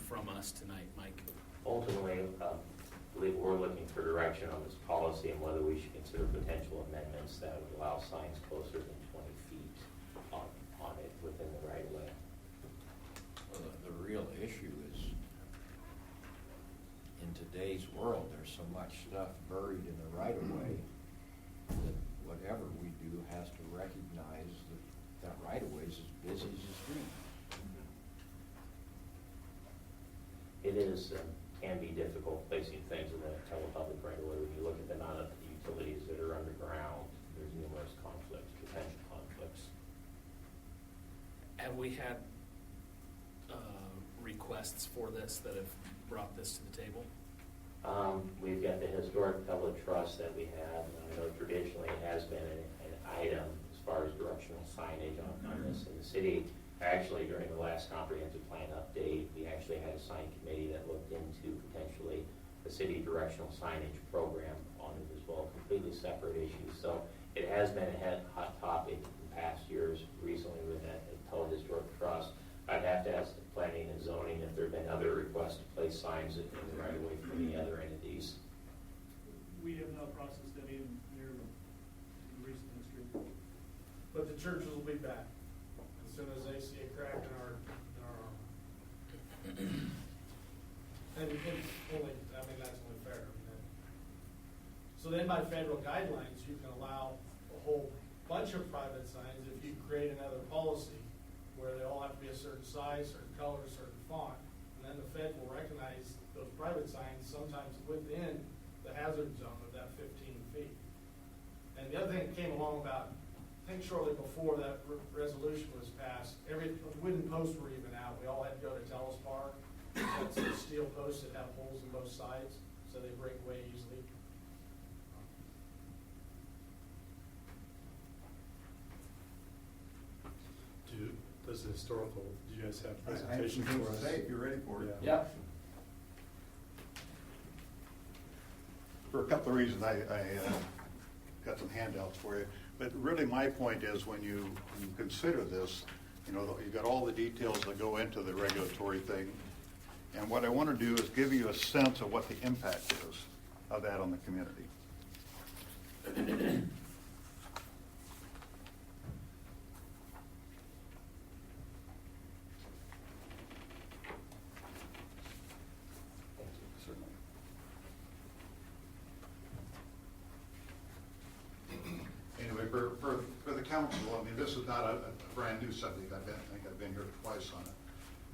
from us tonight, Mike? Ultimately, I believe we're looking for direction on this policy and whether we should consider potential amendments that would allow signs closer than 20 feet on it within the right-of-way. Well, the real issue is, in today's world, there's so much stuff buried in the right-of-way that whatever we do has to recognize that right-of-way is as busy as the street. It is, can be difficult placing things in the public right-of-way. When you look at the amount of utilities that are underground, there's numerous conflicts, potential conflicts. Have we had requests for this that have brought this to the table? We've got the historic Pella Trust that we have, and I know traditionally it has been an item as far as directional signage on this in the city. Actually, during the last comprehensive plan update, we actually had a sign committee that looked into potentially the city directional signage program on it as well, completely separate issues. So it has been a hot topic in past years. Recently, with that Pella Historic Trust, I'd have to ask the planning and zoning if there have been other requests to place signs in the right of way from any other entities. We have not processed any in recent history. But the churches will be back as soon as they see a crack in our armor. And it's only, that's only fair. So then by federal guidelines, you can allow a whole bunch of private signs if you create another policy where they all have to be a certain size, certain color, certain font. And then the Fed will recognize those private signs sometimes within the hazard zone of that 15 feet. And the other thing that came along about, I think shortly before that resolution was passed, every wooden posts were even out. We all had to go to Telespar. That's the steel posts that have holes in both sides, so they break away easily. Does the historical, do you guys have a presentation for us? If you're ready for it. Yeah. For a couple of reasons, I got some handouts for you. But really my point is when you consider this, you've got all the details that go into the regulatory thing. And what I want to do is give you a sense of what the impact is of that on the community. Certainly. Anyway, for the council, I mean, this is not a brand new subject. I think I've been here twice on it.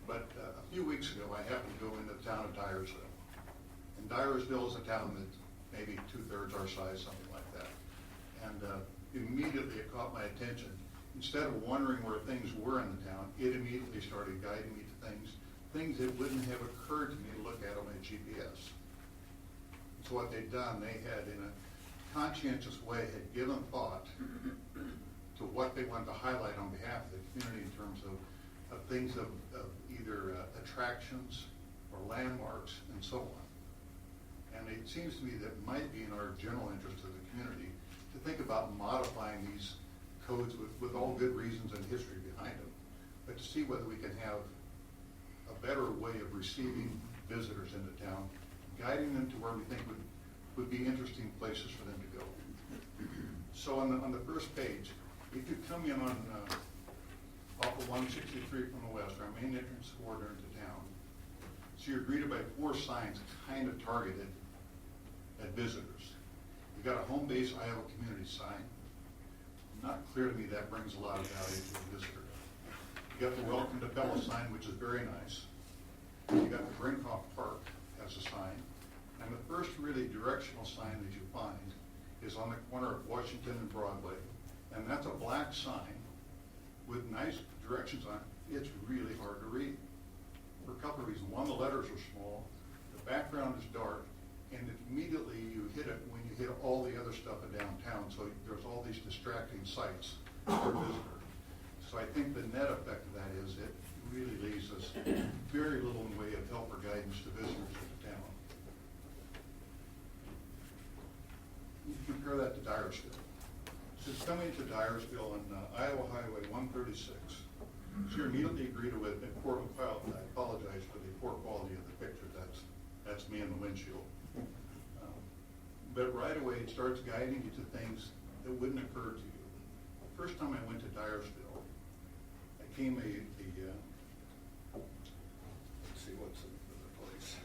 But a few weeks ago, I happened to go into the town of Dyersville. And Dyersville is a town that's maybe 2/3 our size, something like that. And immediately it caught my attention. Instead of wondering where things were in the town, it immediately started guiding me to things that wouldn't have occurred to me to look at on my GPS. So what they'd done, they had, in a conscientious way, had given thought to what they wanted to highlight on behalf of the community in terms of things of either attractions or landmarks and so on. And it seems to me that it might be in our general interest of the community to think about modifying these codes with all good reasons and history behind them, but to see whether we can have a better way of receiving visitors into town, guiding them to where we think would be interesting places for them to go. So on the first page, if you come in on off of 163 from the west, our main entrance corridor into town, so you're greeted by 4 signs kind of targeted at visitors. You've got a home base Iowa community sign. Not clear to me that brings a lot of value to the visitor. You got the Welcome to Pella sign, which is very nice. You got the Brinkoff Park as a sign. And the first really directional sign that you find is on the corner of Washington and Broadway. And that's a black sign with nice directions on it. It's really hard to read for a couple of reasons. One, the letters are small, the background is dark, and immediately you hit it when you hit all the other stuff in downtown, so there's all these distracting sights for a visitor. So I think the net effect of that is it really leaves us very little in the way of help or guidance to visitors to the town. You compare that to Dyersville. So it's coming to Dyersville on Iowa Highway 136. So you're immediately greeted with poor quality. I apologize for the poor quality of the picture. That's me in the windshield. But right away it starts guiding you to things that wouldn't occur to you. The first time I went to Dyersville, I came let's see what's in the place.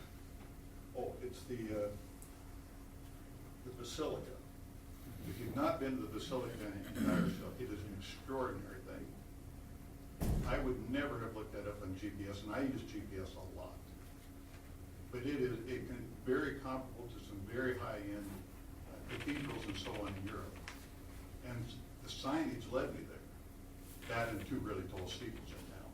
Oh, it's the Basilica. If you've not been to the Basilica in Dyersville, it is an extraordinary thing. I would never have looked that up on GPS, and I use GPS a lot. But it can very comparable to some very high-end cathedrals and so on in Europe. And the signage led me there. That and 2 really tall steeples in town.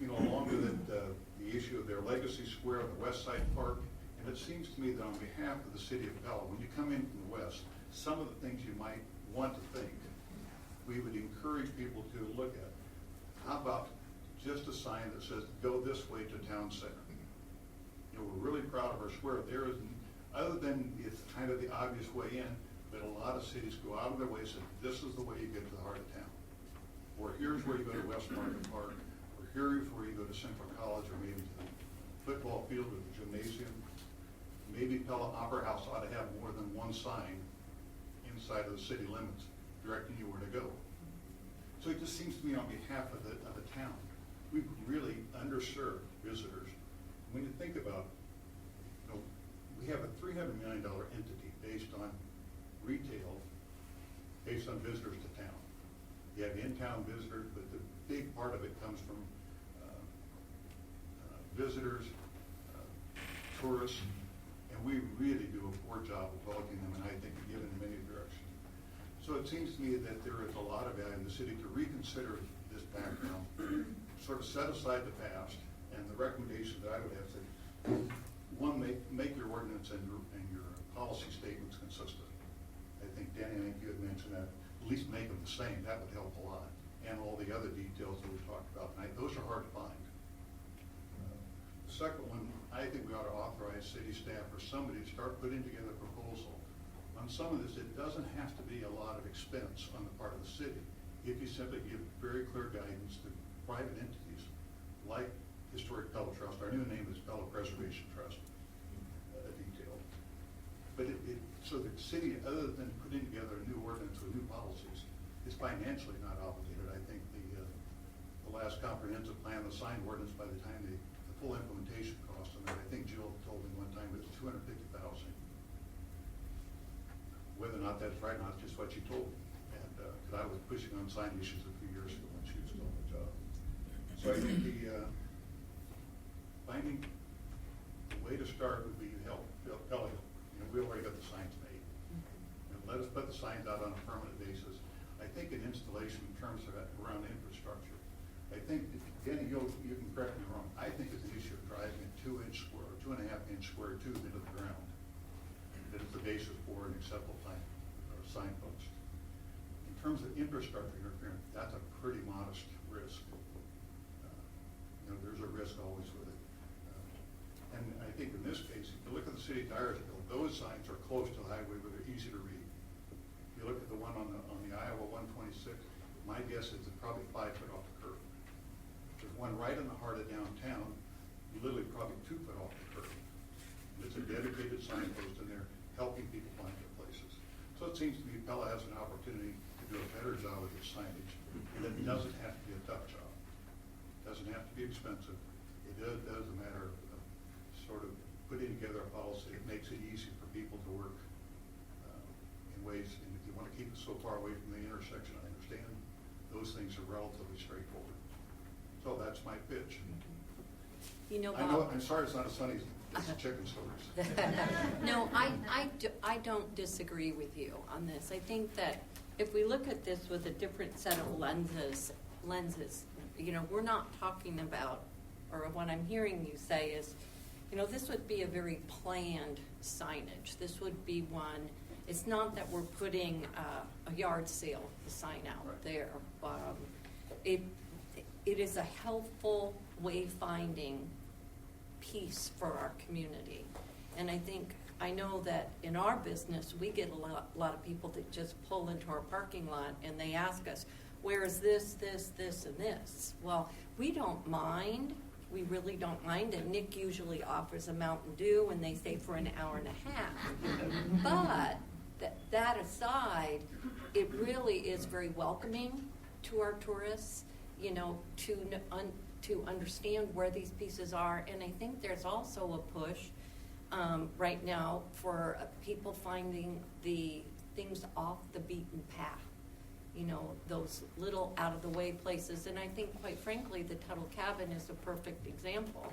You know, along with it, the issue of their Legacy Square on the West Side Park. And it seems to me that on behalf of the City of Pella, when you come in from the west, some of the things you might want to think, we would encourage people to look at. How about just a sign that says, go this way to town center? You know, we're really proud of our square. There is, other than it's kind of the obvious way in, but a lot of cities go out of their way and say, this is the way you get to the heart of town. Or here's where you go to West Market Park, or here's where you go to Central College, or maybe to the football field or the gymnasium. Maybe Pella Opera House ought to have more than 1 sign inside of the city limits directing you where to go. So it just seems to me on behalf of the town, we've really underserved visitors. When you think about, you know, we have a $300 million entity based on retail, based on visitors to town. You have in-town visitors, but the big part of it comes from visitors, tourists, and we really do a poor job of welcoming them, and I think we give in many directions. So it seems to me that there is a lot of value in the city to reconsider this background, sort of set aside the past, and the recommendation that I would have said, 1, make your ordinance and your policy statements consistent. I think Danny, you had mentioned that. At least make them the same. That would help a lot. And all the other details that we talked about tonight, those are hard to find. The second one, I think we ought to authorize city staff or somebody to start putting together a proposal on some of this. It doesn't have to be a lot of expense on the part of the city if you simply give very clear guidance to private entities like Historic Pella Trust. Our new name is Pella Preservation Trust, detailed. But so the city, other than putting together a new ordinance with new policies, is financially not obligated. I think the last comprehensive plan, the signed ordinance, by the time the full implementation cost, and I think Jill told me one time it was $250,000. Whether or not that's right, not just what she told me. And because I was pushing on sign issues a few years ago when she was still on the job. So I think finding the way to start would be to help Pella. We already got the signs made. And let us put the signs out on a permanent basis. I think in installation in terms of around infrastructure, I think, Danny, you can correct me wrong, I think it's an issue of driving a 2-inch square, or 2.5-inch square tube into the ground. That is the basis for an acceptable signpost. In terms of infrastructure interference, that's a pretty modest risk. There's a risk always with it. And I think in this case, if you look at the city of Dyersville, those signs are close to the highway where they're easy to read. If you look at the one on the Iowa 126, my guess is it's probably 5 foot off the curb. There's one right in the heart of downtown, literally probably 2 foot off the curb. It's a dedicated signpost in there helping people find their places. So it seems to me Pella has an opportunity to do a better job with its signage. And it doesn't have to be a tough job. It doesn't have to be expensive. It does a matter of sort of putting together a policy that makes it easy for people to work in ways, and if you want to keep it so far away from the intersection, I understand those things are relatively straightforward. So that's my pitch. You know, I know, I'm sorry it's not as sunny as the chicken stores. No, I don't disagree with you on this. I think that if we look at this with a different set of lenses, we're not talking about, or what I'm hearing you say is, this would be a very planned signage. This would be one, it's not that we're putting a yard sale sign out Right. there. It is a helpful wayfinding piece for our community. And I know that in our business, we get a lot of people that just pull into our parking lot and they ask us, where is this, and this? Well, we don't mind. We really don't mind. And Nick usually offers a Mountain Dew and they stay for an hour and a half. But that aside, it really is very welcoming to our tourists, to understand where these pieces are. And I think there's also a push right now for people finding the things off the beaten path, those little out-of-the-way places. And I think, quite frankly, the Tuttle Cabin is a perfect example.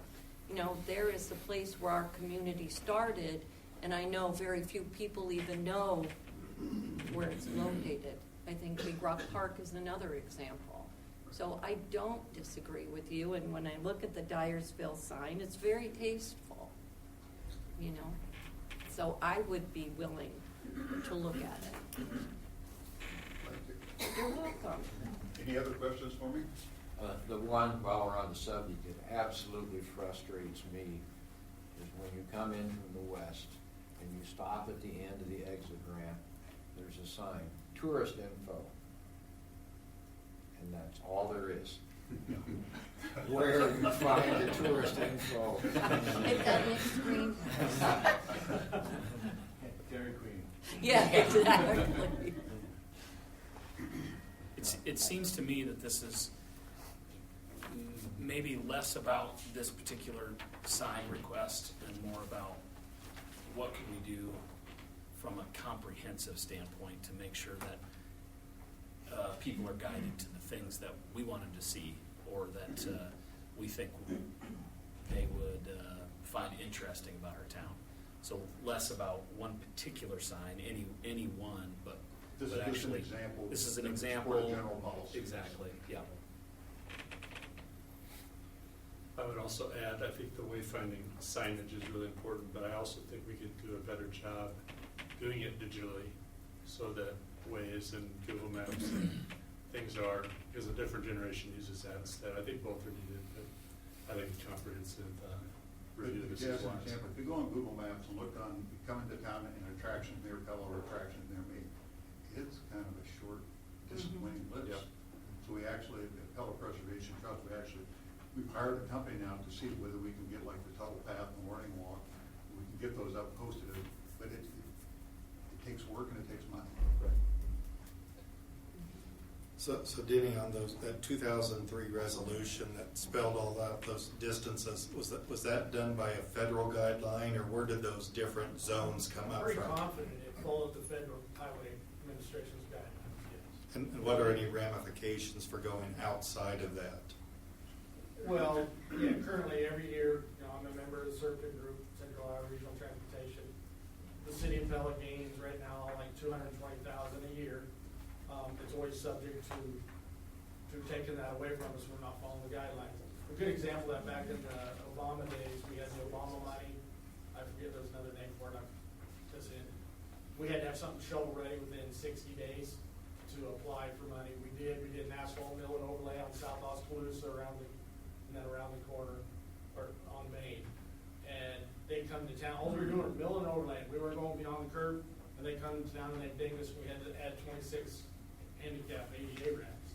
There is the place where our community started, and I know very few people even know where it's located. I think Big Rock Park is another example. So I don't disagree with you, and when I look at the Dyersville sign, it's very tasteful, So I would be willing to look at it. You're welcome. Any other questions for me? The one, while we're on the subject, that absolutely frustrates me is when you come in from the west and you stop at the end of the exit ramp, there's a sign, tourist info. And that's all there is. Where you find the tourist info. Hit that next screen. Dairy Queen. Yeah, exactly. It seems to me that this is maybe less about this particular sign request and more about what can we do from a comprehensive standpoint to make sure that people are guided to the things that we want them to see or that we think they would find interesting about our town. So less about one particular sign, any one, but This is just actually, an example. this is an For a example. general policy. Exactly, yeah. I would also add, I think the wayfinding signage is really important, but I also think we could do a better job doing it digitally so that Waze and Google Maps and things are, because a different generation uses that instead. I think both are needed, but I think a comprehensive review of this is wise. If you go on Google Maps and look on, you come into town and an attraction near Pella or attraction near me, it's kind of a short, disappointing list. Yep. So we actually, at Pella Preservation Trust, we've hired a company now to see whether we can get like the Tuttle Path and Morning Walk, we can get those up posted, but it takes work and it takes money. So Denny, on that 2003 resolution that spelled all that, those distances, was that done by a federal guideline, or where did those different zones come I'm up pretty from? confident it followed the Federal Highway Administration's guidelines, yes. And what are any ramifications for going outside of that? Well, yeah, currently every year, I'm a member of the Circuit Group, Central Iowa Regional Transportation. The City of Pella gains right now like $220,000 a year. It's always subject to taking that away from us. We're not following the guidelines. A good example of that, back in the Obama days, we had the Obama money. I forget there's another name for it. We had to have something shovel ready within 60 days to apply for money. We did an asphalt mill and overlay on South Oskaloosa around the corner, or on Main. And they come to town, all we were doing was mill and overlay. We weren't going beyond the curb, and they come to town and they ding us. We had to add 26 handicap ADA ramps.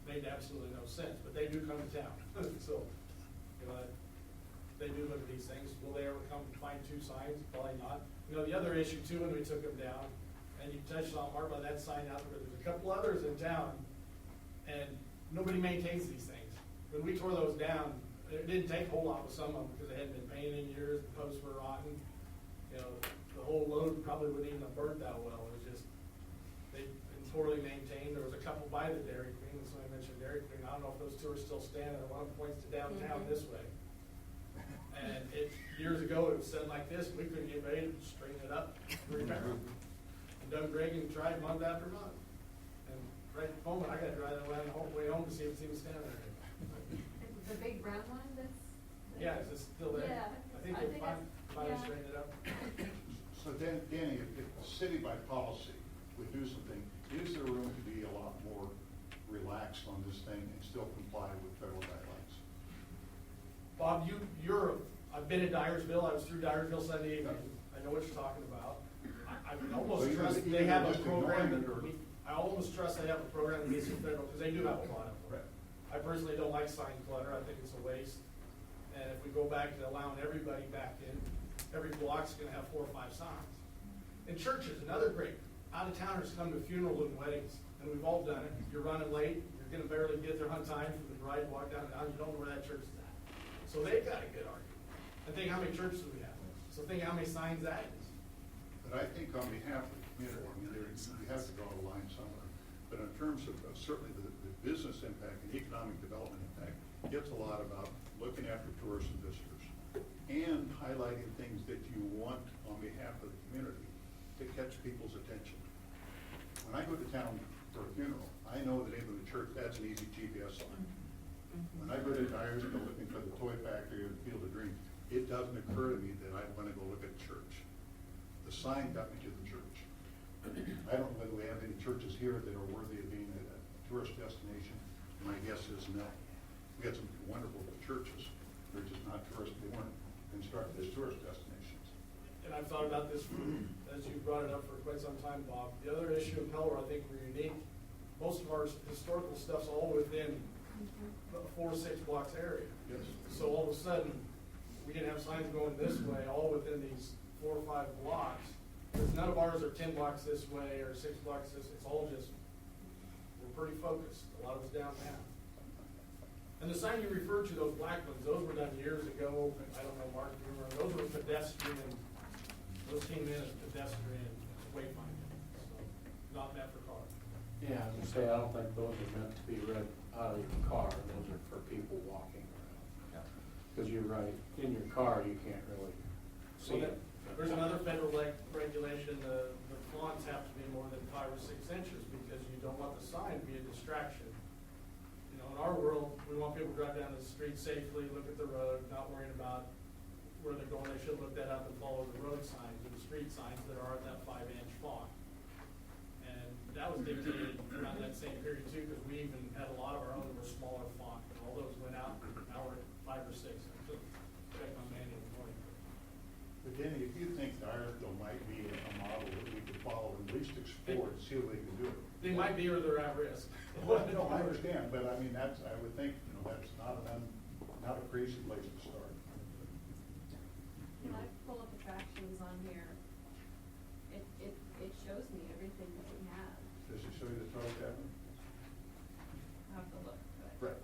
Made absolutely no sense, but they do come to town. So, they do look at these things. Will they ever come and find two signs? Probably not. The other issue too, when we took them down, and you touched on Mark about that sign out there, there's a couple others in town, and nobody maintains these things. When we tore those down, it didn't take a whole lot with some of them because they hadn't been painted in years, the posts were rotten. The whole load probably wouldn't even have burnt that well. It was just, they've been poorly maintained. There was a couple by the Dairy Queen, and somebody mentioned Dairy Queen. I don't know if those two are still standing. One of them points to downtown this way. And years ago, it was said like this, we couldn't get ready to straighten it up. Remember? And Doug Reagan tried month after month. And right at the moment, I got to drive that way home to see if it's even standing there. The big brown one that's? Yeah, is it still there? Yeah. I think they finally straightened it up. So Danny, if the city by policy would do something, is there room to be a lot more relaxed on this thing and still comply with federal guidelines? Bob, I've been in Dyersville. I was through Dyersville Sunday evening. I know what you're talking about. I would almost So trust you're they have a just ignoring program. it, or- I almost trust they have a program that gets the federal, because they do have a lot of them. Right. I personally don't like sign clutter. I think it's a waste. And if we go back to allowing everybody back in, every block's gonna have 4 or 5 signs. And churches, another great, out-of-towners come to funerals and weddings, and we've all done it. You're running late, you're gonna barely get there on time for the bride, walk down, you don't know where that church is at. So they've got a good argument. And think how many churches we have. So think how many signs that is. But I think on behalf of the community, you have to draw a line somewhere. But in terms of certainly the business impact and economic development impact, it's a lot about looking after tourists and visitors and highlighting things that you want on behalf of the community to catch people's attention. When I go to town for a funeral, I know the name of the church, that's an easy GPS line. When I go to Dyersville looking for the toy factory or the Field of Dreams, it doesn't occur to me that I want to go look at the church. The sign got me to the church. I don't know whether we have any churches here that are worthy of being a tourist destination. My guess is no. We got some wonderful churches. They're just not tourist born and started as tourist destinations. And I've thought about this, as you brought it up for quite some time, Bob. The other issue in Pella, I think we're unique. Most of our historical stuff's all within a 4 or 6 blocks area. Yes. So all of a sudden, we didn't have signs going this way, all within these 4 or 5 blocks. Because none of ours are 10 blocks this way or 6 blocks this, it's all just, we're pretty focused. A lot of it's downtown. And the sign you referred to, those black ones, those were done years ago. I don't know, Mark, you remember, those were pedestrian, those came in as pedestrian wayfinding, so not meant for cars. Yeah, I was gonna say, I don't think those are meant to be read out of your car, those are for people walking around. Because you're right, in your car, you can't really see it. There's another federal regulation, the fonts have to be more than 5 or 6 inches because you don't want the sign to be a distraction. In our world, we want people to drive down the street safely, look at the road, not worrying about where they're going. They should look that up and follow the road signs or the street signs that are at that 5-inch font. And that was dictated around that same period too, because we even had a lot of our own that were smaller font. And all those went out, now we're at 5 or 6. I took check my manual morning. But Danny, if you think Dyersville might be a model that we could follow, at least explore and see if we can do it. They might be, or they're at risk. Well, no, I understand, but I mean, I would think, that's not an not a crazy place to start. When I pull up attractions on here, it shows me everything that we have. Does it show you the Turtle Cabin? I have to look, but. Right.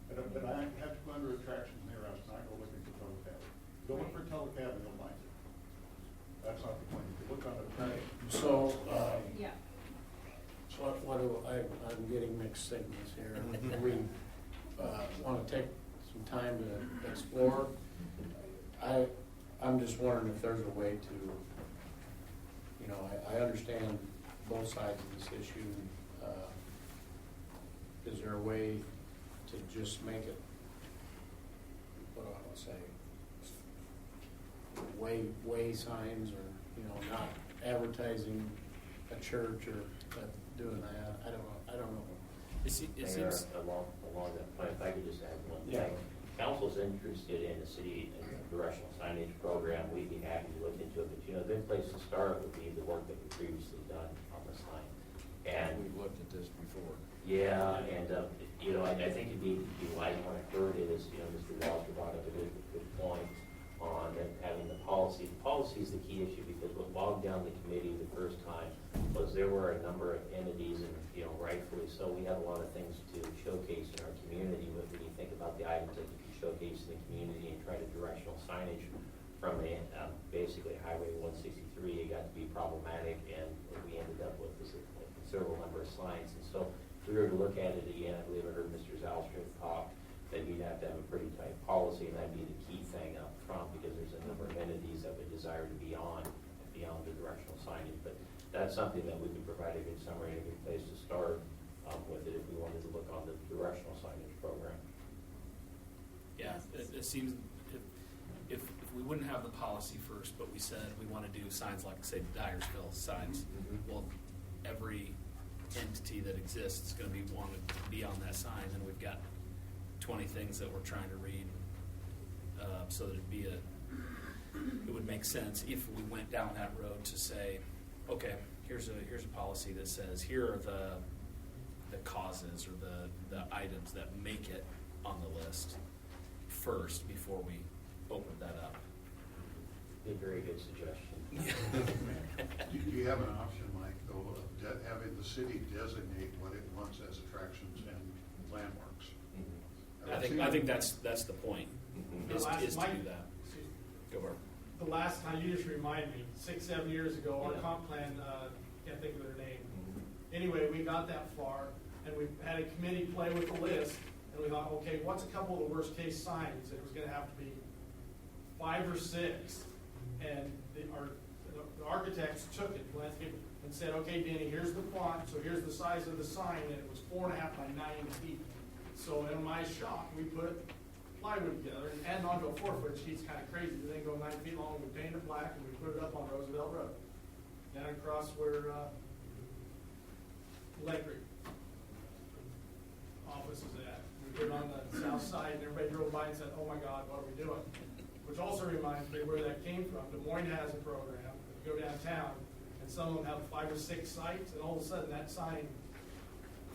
But I have to go under attractions near us, and I go looking for Turtle Cabin. Go look for Turtle Cabin, you'll find it. That's not the point. If you look on the track. So, Yeah. I'm getting mixed signals here. We want to take some time to explore. I'm just wondering if there's a way to, I understand both sides of this issue. Is there a way to just make it, what do I want to say, way signs, or, not advertising a church or doing that? I don't know. Mayor, along that point, if I could just add one Yeah. thing. Council's interested in the city directional signage program, we'd be happy to look into it, but a good place to start would be the work that we've previously done on the sign. And We've looked at this before. yeah, and, I think it'd be wise when I heard it is, Mr. Walter brought up a good point on that having the policy. The policy is the key issue, because what bogged down the committee the first time was there were a number of entities, and, rightfully so, we have a lot of things to showcase in our community, but when you think about the items that you can showcase in the community and try to directional signage from basically Highway 163, it got to be problematic, and what we ended up with is a considerable number of signs. And so if we were to look at it again, I believe I heard Mr. Zalstrom talk, that you'd have to have a pretty tight policy, and that'd be the key thing up front, because there's a number of entities that would desire to be beyond the directional signage. But that's something that we could provide a good summary and a good place to start with it if we wanted to look on the directional signage program. Yeah, it seems, if we wouldn't have the policy first, but we said we want to do signs like, say, Dyersville signs, well, every entity that exists is going to want to be on that sign, and we've got 20 things that we're trying to read, so that it would make sense if we went down that road to say, okay, here's a policy that says here are the causes or the items that make it on the list first before we open that up. A very good suggestion. Do you have an option, Mike, though, of having the city designate what it wants as attractions and landmarks? I think that's the point, is to do Mike, that. Go, Barb. The last time, you just remind me, 6-7 years ago, our comp plan, can't think of their name. Anyway, we got that far, and we had a committee play with the list, and we thought, okay, what's a couple of the worst case signs? And it was gonna have to be 5 or 6. And the architects took it, landscape, and said, okay, Denny, here's the font, so here's the size of the sign, and it was 4.5 by 9 feet. So in my shop, we put plywood together and added onto a 4-foot sheet's kind of crazy. The thing goes 9 feet long, we paint it black, and we put it up on Roosevelt Road. Down across where electric office is at. We put it on the south side, and everybody drove by and said, oh my God, what are we doing? Which also reminds me where that came from. Des Moines has a program. You go downtown, and some of them have 5 or 6 sites, and all of a sudden that sign,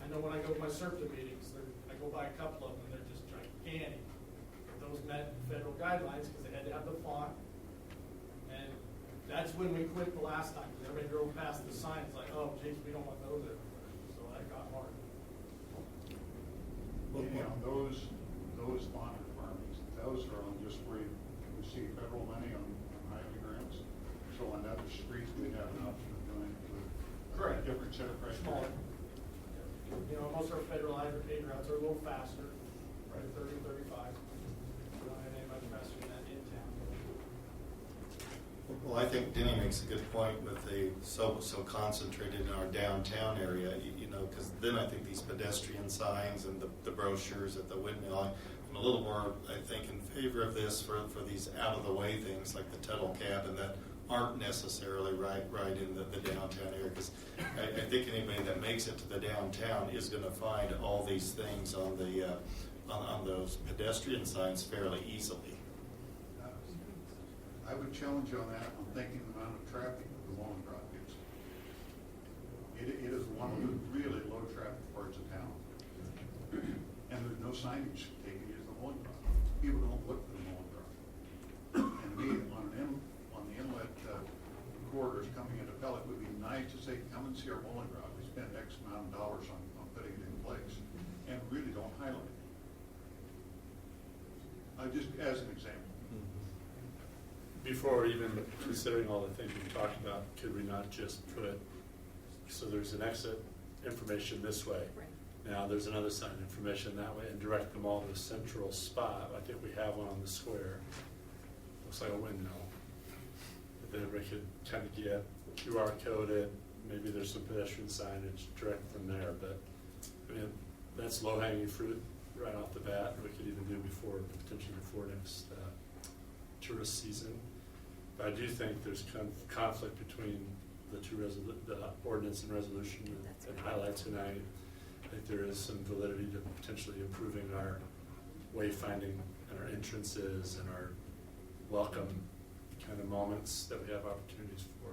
I know when I go to my SERPTA meetings, I go by a couple of them, and they're just gigantic. Those met federal guidelines because they had to have the font. And that's when we quit the last time, because everybody drove past the signs like, oh, geez, we don't want those everywhere. So that got hard. Those font requirements, those are on just where you receive federal money on highway grants. So on other streets, we have an option of doing a different set of criteria. Smaller. Most of our federal aid routes are a little faster, right, 30, 35. We don't have any much faster than that in town. Well, I think Denny makes a good point with the so concentrated in our downtown area, because then I think these pedestrian signs and the brochures at the windmill, I'm a little more, I think, in favor of this for these out-of-the-way things like the Tuttle Cabin that aren't necessarily right in the downtown area, because I think anybody that makes it to the downtown is going to find all these things on the on those pedestrian signs fairly easily. I would challenge you on that. I'm thinking the amount of traffic the Wallen Drive gets. It is one of the really low traffic parts of town, and there's no signage taking you to the Wallen Drive. come and see our bowling ground. We spend X amount of dollars on putting it in place and really don't highlight it. Just as an example. Before even considering all the things we've talked about, could we not just put, so there's an exit information this way. Right. Now there's another sign information that way, and direct them all to a central spot. I think we have one on the square. Looks like a window. But then we could kind of get QR coded, maybe there's some pedestrian signage direct from there, but I mean, that's low hanging fruit right off the bat. We could even do potentially before next tourist season. But I do think there's conflict between the two the ordinance and resolution and highlight tonight. I think there is some validity to potentially improving our wayfinding and our entrances and our welcome kind of moments that we have opportunities for.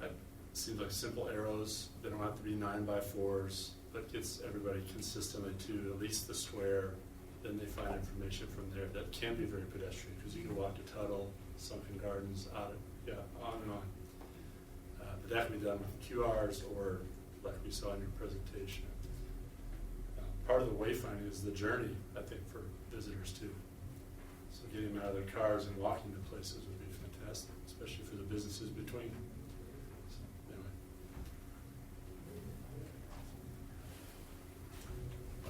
That seems like simple arrows. They don't have to be 9x4s, but gets everybody consistently to at least the square. Then they find information from there that can be very pedestrian, because you can walk to Tuttle, Sunken Gardens, on and on. But that can be done with QRs or like we saw in your presentation. Part of the wayfinding is the journey, I think, for visitors too. So getting them out of their cars and walking to places would be fantastic, especially for the businesses between. So, anyway.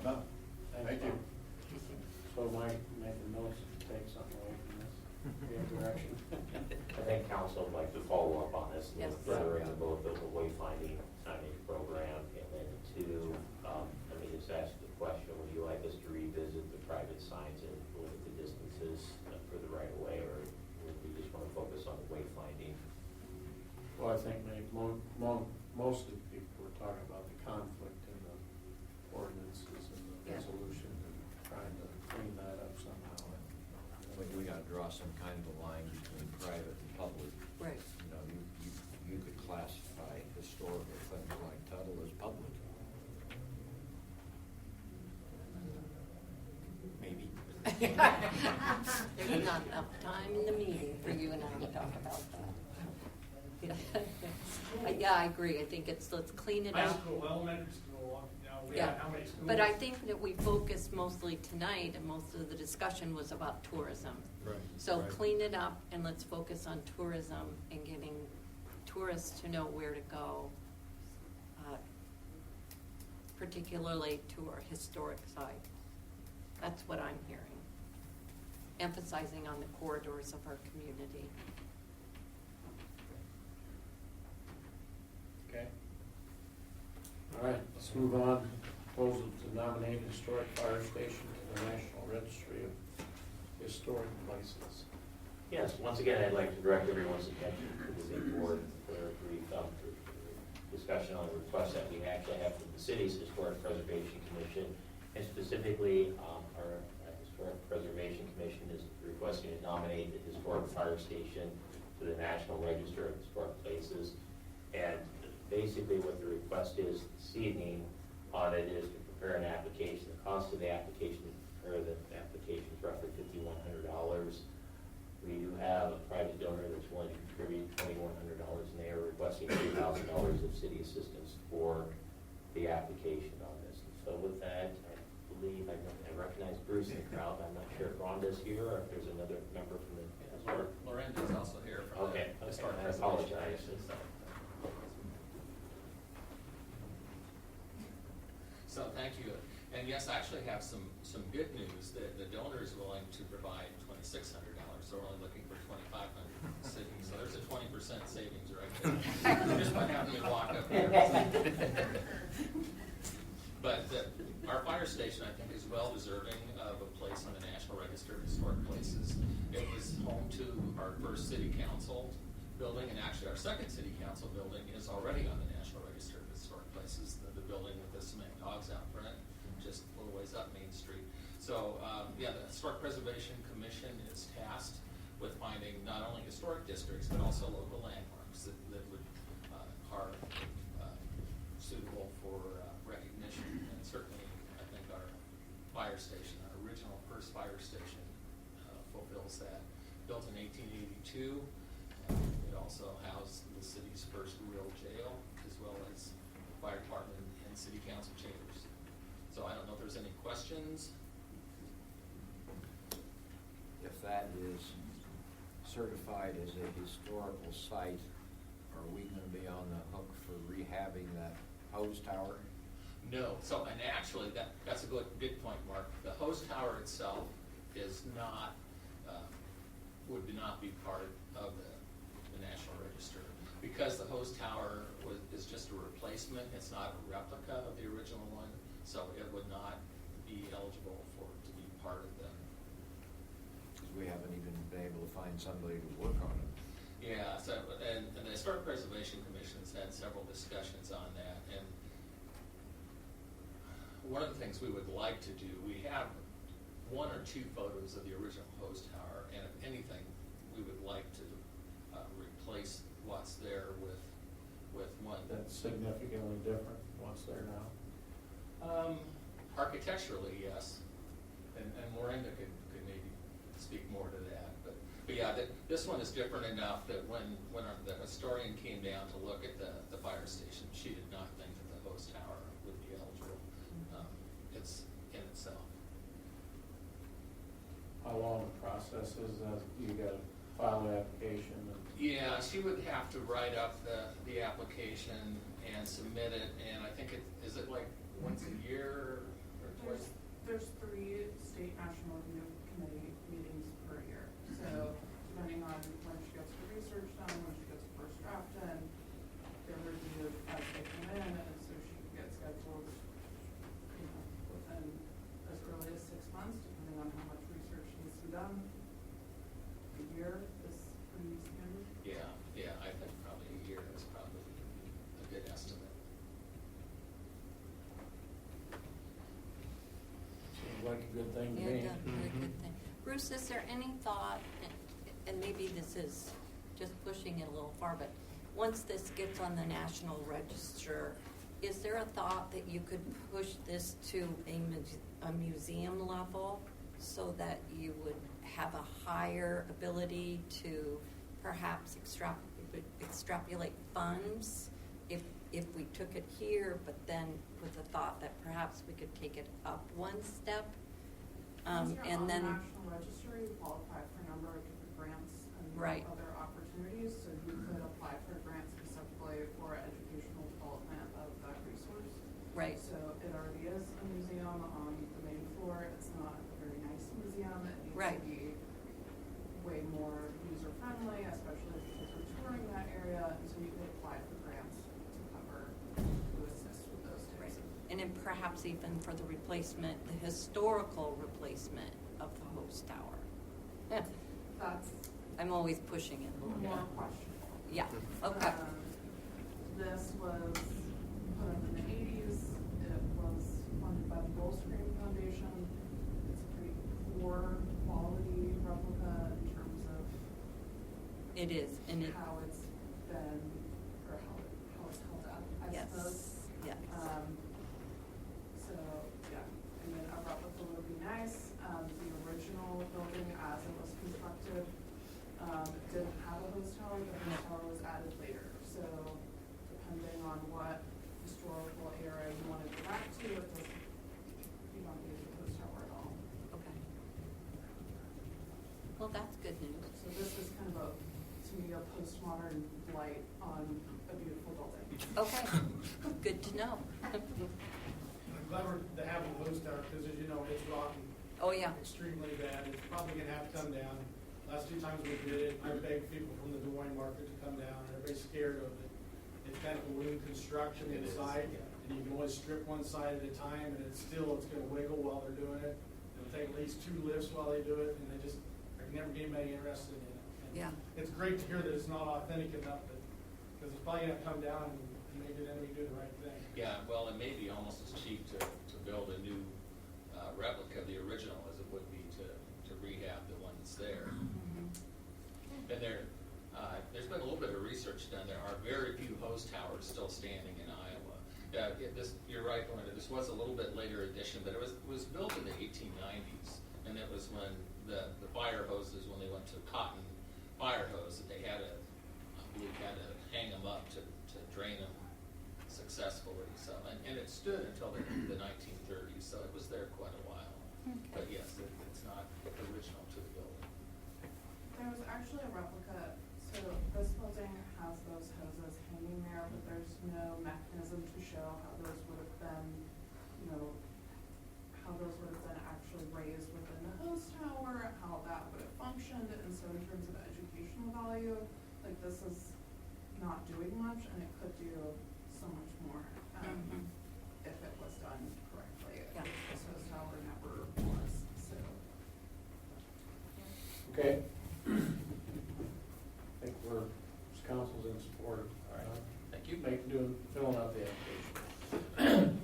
Enough. Thank you. So Mike, make the notes to take something away from this, direction. I think council would like to follow up on this, Yes. further into both the wayfinding signage program, and then two, let me just ask the question, would you like us to revisit the private signs and look at the distances for the right of way, or would we just want to focus on the wayfinding? Well, I think most of the people were talking about the conflict in the ordinances and the resolution and trying to clean that up somehow. We gotta draw some kind of a line between private and public. Right. You know, you could classify historical things like Tuttle as public. Maybe. There's not enough time in the meeting for you and I to talk about that. Yeah, I agree. I think let's clean it High up. school, elementary school, we Yeah, have how many schools? but I think that we focused mostly tonight, and most of the discussion was about tourism. Right. So right. clean it up and let's focus on tourism and getting tourists to know where to go, particularly to our historic site. That's what I'm hearing. Emphasizing on the corridors of our community. Okay. All right, let's move on. Proposal to nominate historic fire station to the National Registry of Historic Places. Yes, once again, I'd like to direct everyone's attention to the city board for a brief discussion on the request that we actually have from the city's Historic Preservation Commission, and specifically our Historic Preservation Commission is requesting to nominate the historic fire station to the National Register of Historic Places. And basically what the request is this evening on it is to prepare an application. The cost of the application to prepare the application is roughly $5,100. We do have a private donor that's willing to contribute $2,100, and they are requesting $3,000 of city assistance for the application on this. So with that, I believe I recognize Bruce in the crowd. I'm not sure if Rhonda's here or if there's another member from the historic. Lorenzo's also here from Okay, the Historic I Preservation apologize. Commission. So thank you. And yes, I actually have some good news. The donor is willing to provide $2,600, so we're only looking for $2,500 savings. So there's a 20% savings right there. Just by having me walk up here. But our fire station, I think, is well deserving of a place on the National Register of Historic Places. It was home to our first city council building, and actually our second city council building is already on the National Register of Historic Places, the building with the cement dogs out front, just a little ways up Main Street. So, the Historic Preservation Commission is tasked with finding not only historic districts, but also local landmarks that would are suitable for recognition. And certainly, I think our fire station, our original first fire station, fulfills that. Built in 1882. It also housed the city's first real jail, because there's any questions. If that is certified as a historical site, are we gonna be on the hook for rehabbing that hose tower? No, so, and actually, that's a good point, Mark. The hose tower itself is not, would not be part of the National Register. Because the hose tower is just a replacement, it's not a replica of the original one, so it would not be eligible for it to be part of the. Because we haven't even been able to find somebody to work on it. Yeah, so, and the Historic Preservation Commission's had several discussions on that, and one of the things we would like to do, we have one or two photos of the original hose tower, and if anything, we would like to replace what's there with one. That's significantly different from what's there now. Architecturally, yes, and Miranda could maybe speak more to that, but yeah, this one is different enough that when the historian came down to look at the fire station, she did not think that the hose tower would be eligible. It's in itself. How long the process is that? You gotta file the application and. Yeah, she would have to write up the application and submit it, and I think is it like once a year or twice? There's 3 state national review committee meetings per year. So depending on when she gets her research done, when she gets her first draft in, they're reviewed as they come in, and so she can get scheduled, within as early as 6 months, depending on how much research needs to be done. A year is pretty standard. Yeah, I think probably a year is probably a good estimate. Seems like a good thing to Yeah, me. it does, very good thing. Bruce, is there any thought, and maybe this is just pushing it a little far, but once this gets on the National Register, is there a thought that you could push this to a museum level so that you would have a higher ability to perhaps extrapolate funds if we took it here, but then with the thought that perhaps we could take it up one step? Once you're And on then, the National Register, you qualify for a number of different grants and Right. other opportunities, so you could apply for a grant specifically for educational development of that resource. Right. So it already is a museum on the main floor. It's not a very nice museum. It needs Right. to be way more user-friendly, especially if kids are touring that area, and so you could apply for grants to cover, to assist with those right, types of. and then perhaps even for the replacement, the historical replacement of the hose tower. That's I'm always pushing it a little bit. more questionable. Yeah, okay. This was put up in the 80s. It was funded by the Gulfstream Foundation. It's a pretty poor quality replica in terms of It is, and it, how it's been, or how it's held up, I yes, suppose. yes. So, yeah, I mean, a replica would be nice. The original building as it was constructed didn't have a hose tower. The hose tower was added later. So depending on what historical era you want to go back to, it doesn't, you don't need a hose tower at all. Okay. Well, that's good news. So this is kind of to me, a postmodern light on a beautiful building. Okay, good to know. I'm glad we're having the hose tower, because as you know, it's rocky. Oh, yeah. Extremely bad. It's probably gonna have to come down. Last 2 times we did it, I begged people from the Des Moines market to come down, and everybody's scared of it. It's kind of a balloon construction It is, inside, yeah. and you can only strip one side at a time, and it's gonna wiggle while they're doing it. It'll take at least 2 lifts while they do it, and I never get anybody interested in it. And Yeah. It's great to hear that it's not authentic enough, because it's probably gonna come down and maybe then we do the right thing. Yeah, well, it may be almost as cheap to build a new replica of the original as it would be to rehab the one that's there. And there's been a little bit of research done. There are very few hose towers still standing in Iowa. You're right, Linda, this was a little bit later addition, but it was built in the 1890s. And it was when the fire hoses, when they went to cotton fire hose, that they had to hang them up to drain them successfully. So, and it stood until the 1930s, so it was there actually a replica, so this building has those hoses hanging there, but there's no mechanism to show how those would have been, you know, how those would have been actually raised within the hose tower, how that would have functioned, and so in terms of educational value, like this is not doing much, and it could do so much more, if it was done correctly. Yeah. This hose tower never was, so. Okay. I think this council's in support of. All right. Thank you. Filling out the application.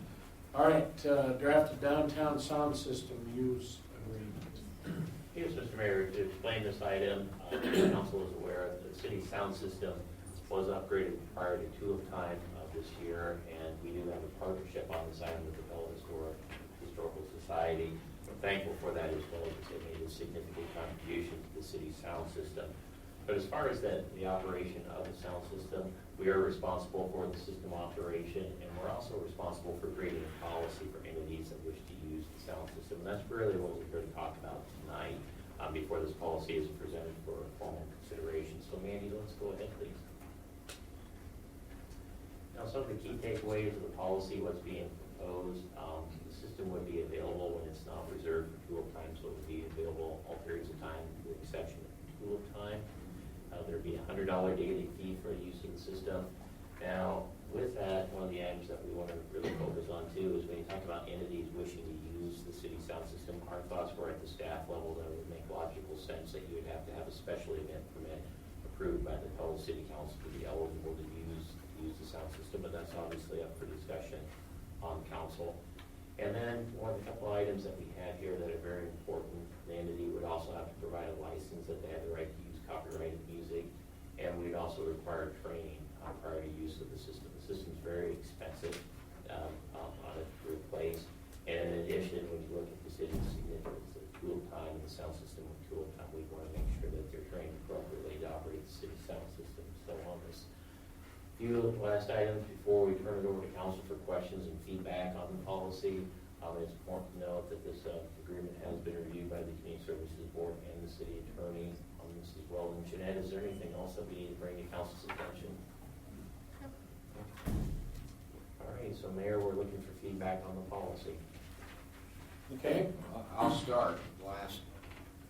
All right, drafted downtown sound system use agreement. Yes, Mr. Mayor, to explain this item, the council is aware that the city sound system was upgraded prior to tulip time this year, and we do have a partnership on this item with the Pella Historical Society. I'm thankful for that as well, because they made a significant contribution to the city's sound system. But as far as the operation of the sound system, we are responsible for the system operation, and we're also responsible for creating a policy for entities that wish to use the sound system. And that's really what we're here to talk about tonight, before this policy is presented for formal consideration. So Mandy, let's go ahead, please. Now, some of the key takeaways of the policy, what's being proposed, the system would be available when it's not reserved for tulip time, so it would be available all periods of time with the exception of tulip time. There'd be a $100 daily fee for the use of the system. Now, with that, one of the items that we want to really focus on too is when you talk about entities wishing to use the city sound system, our thoughts were at the staff level that it would make logical sense that you would have to have a special event permit approved by the Pella City Council to be eligible to use the sound system, but that's obviously up for discussion on council. And then one of the couple items that we had here that are very important, the entity would also have to provide a license that they have the right to use copyrighted music, and we'd also require training prior to use of the system. The system's very expensive on it to replace, and in addition, when you look at the city's significance of tulip time and the sound system of tulip time, we want to make sure that they're trained appropriately to operate the city's sound system. So on this few last items before we turn it over to council for questions and feedback on the policy, it's important to note that this agreement has been reviewed by the Community Services Board and the city attorney on this as well. And Jeanette, is there anything else that we need to bring to council's attention? All right, so Mayor, we're looking for feedback on the policy. Okay. I'll start. Last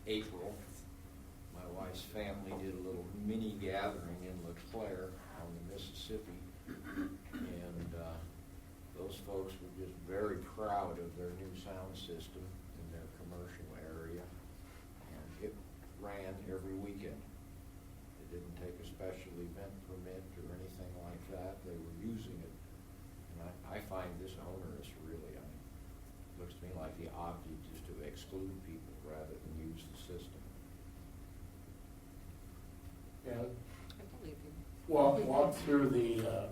April, my wife's family did a little mini gathering in LeClaire on the Mississippi, and those folks were just very proud of their new sound system in their commercial area, and it ran every weekend. It didn't take a special event permit or anything like that. They were using it, and I find this onerous, really. I mean, it looks to me like the object is to exclude people rather than use the system. Yeah. I believe you. Walk through the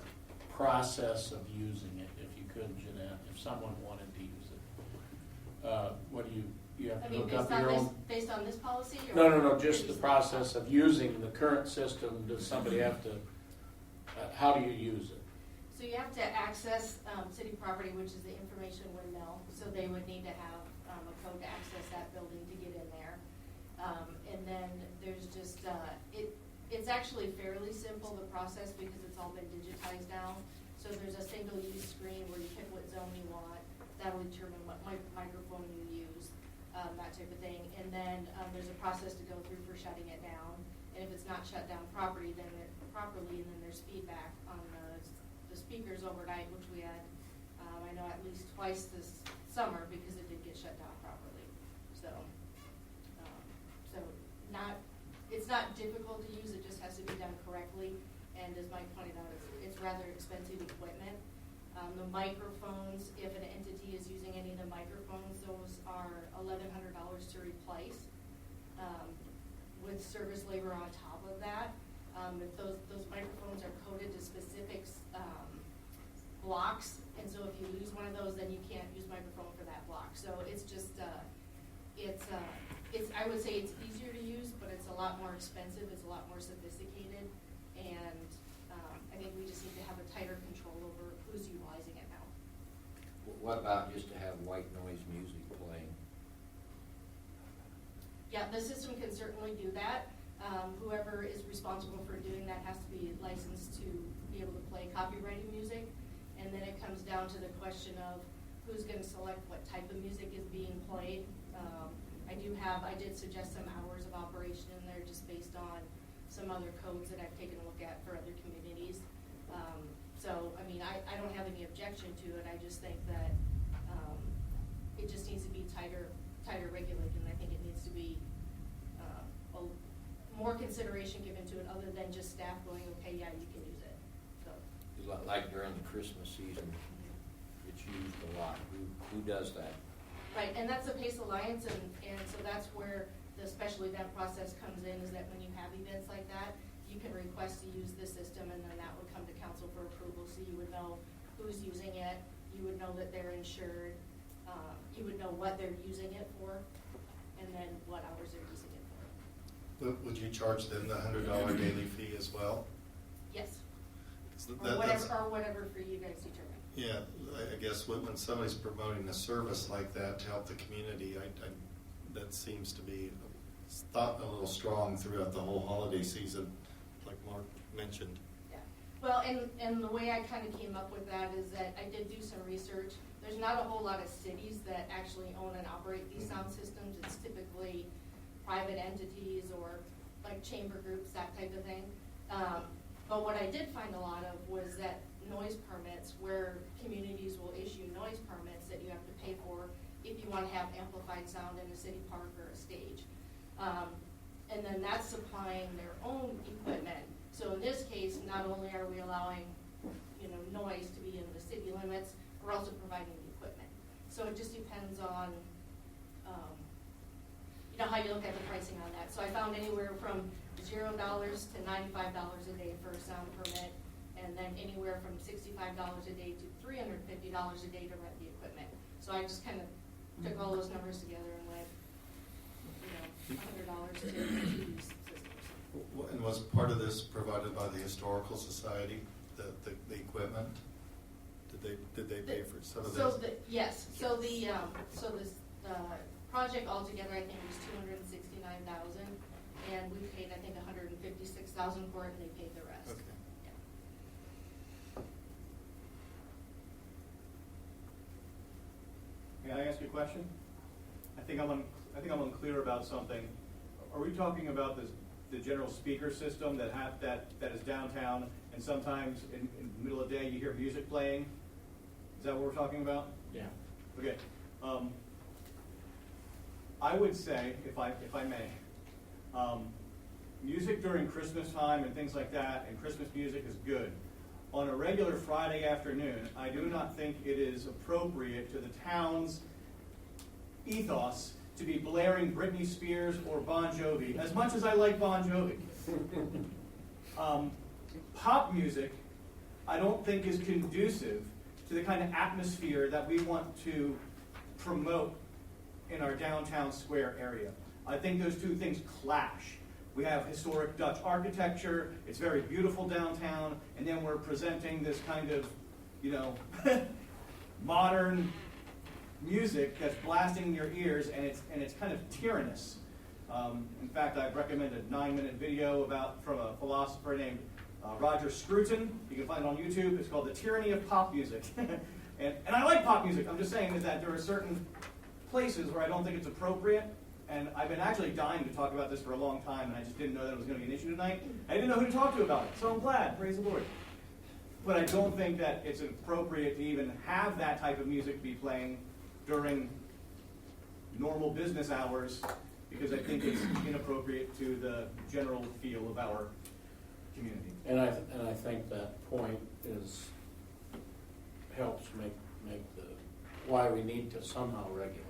process of using it, if you could, Jeanette, if someone wanted to use it. What do you have I to mean, look up your own? based on this policy? Or No, just the process of using the current system. Does somebody have to, how do you use it? So you have to access city property, which is the information windmill, so they would need to have a code to access that building to get in there. And then there's just, it's actually fairly simple, the process, because it's all been digitized now. So there's a single-use screen where you pick what zone you want. That will determine what microphone you use, that type of thing. And then there's a process to go through for shutting it down. And if it's not shut down properly, then there's feedback on the speakers overnight, which we had, I know at least twice this summer, because it did get shut down properly. So it's not difficult to use, it just has to be done correctly. And as Mike pointed out, it's rather expensive equipment. The microphones, if an entity is using any of the microphones, those are $1,100 to replace, with service labor on top of that. If those microphones are coded to specific blocks, and so if you lose one of those, then you can't use microphone for that block. So it's just, I would say it's easier to use, but it's a lot more expensive, it's a lot more sophisticated, and I think we just need to have a tighter control over who's utilizing it now. What about just to have white noise music playing? Yeah, the system can certainly do that. Whoever is responsible for doing that has to be licensed to be able to play copyrighted music. And then it comes down to the question of who's gonna select what type of music is being played. I did suggest some hours of operation in there just based on some other codes that I've taken a look at for other communities. So, I mean, I don't have any objection to it. I just think that it just needs to be tighter regulated, and I think it needs to be more consideration given to it other than just staff going, okay, yeah, you can use it. So. Like during the Christmas season, it's used a lot. Who does that? Right, and that's the PACE Alliance, and so that's where the special event process comes in, is that when you have events like that, you can request to use this system, and then that would come to council for approval, so you would know who's using it, you would know that they're insured, you would know what they're using it for, and then what hours they're using it for. Would you charge them the $100 daily fee as well? Yes. Or whatever for you guys determine. Yeah, I guess when somebody's promoting a service like that to help the community, that seems to be thought a little strong throughout the whole holiday season, like Mark mentioned. Yeah. Well, and the way I kind of came up with that is that I did do some research. There's not a whole lot of cities that actually own and operate these sound systems. It's typically private entities or like chamber groups, that type of thing. But what I did find a lot of was that noise permits, where communities will issue noise permits that you have to pay for if you want to have amplified sound in a city park or a stage. And then that's supplying their own equipment. So in this case, not only are we allowing, noise to be in the city limits, we're also providing the equipment. So it just depends on, how you look at the pricing on that. So I found anywhere from $0 to $95 a day for a sound permit, and then anywhere from $65 a day to $350 a day to rent the equipment. So I just kind of took all those numbers together and went, $100 to use systems. And was part of this provided by the Historical Society, the equipment? Did they pay for some of this? Yes. So the project altogether, I think, was $269,000, and we paid, I think, $156,000 for it, and they paid the rest. Okay. May I ask you a question? I think I'm unclear about something. Are we talking about the general speaker system that is downtown, and sometimes in the middle of the day you hear music playing? Is that what we're talking about? Yeah. Okay. I would say, if I may, music during Christmas time and things like that, and Christmas music is good. On a regular Friday afternoon, I do not think it is appropriate to the town's ethos to be blaring Britney Spears or Bon Jovi, as much as I like Bon Jovi. Pop music, I don't think, is conducive to the kind of atmosphere that we want to promote in our downtown square area. I think those two things clash. We have historic Dutch architecture, it's very beautiful downtown, and then we're presenting this kind of, modern music that's blasting in your ears, and it's kind of tyrannous. In fact, I've recommended a 9-minute video from a philosopher named Roger Scruton. You can find it on YouTube. It's called The Tyranny of Pop Music. and I like pop music. I'm just saying that there are certain places where I don't think it's appropriate. And I've been actually dying to talk about this for a long time, and I just didn't know that it was going to be an issue tonight. I didn't know who to talk to about it, so I'm glad. Praise the Lord. But I don't think that it's appropriate to even have that type of music be playing during normal business hours, because I think it's inappropriate to the general feel of our community. And I think that point helps make why we need to somehow regulate it.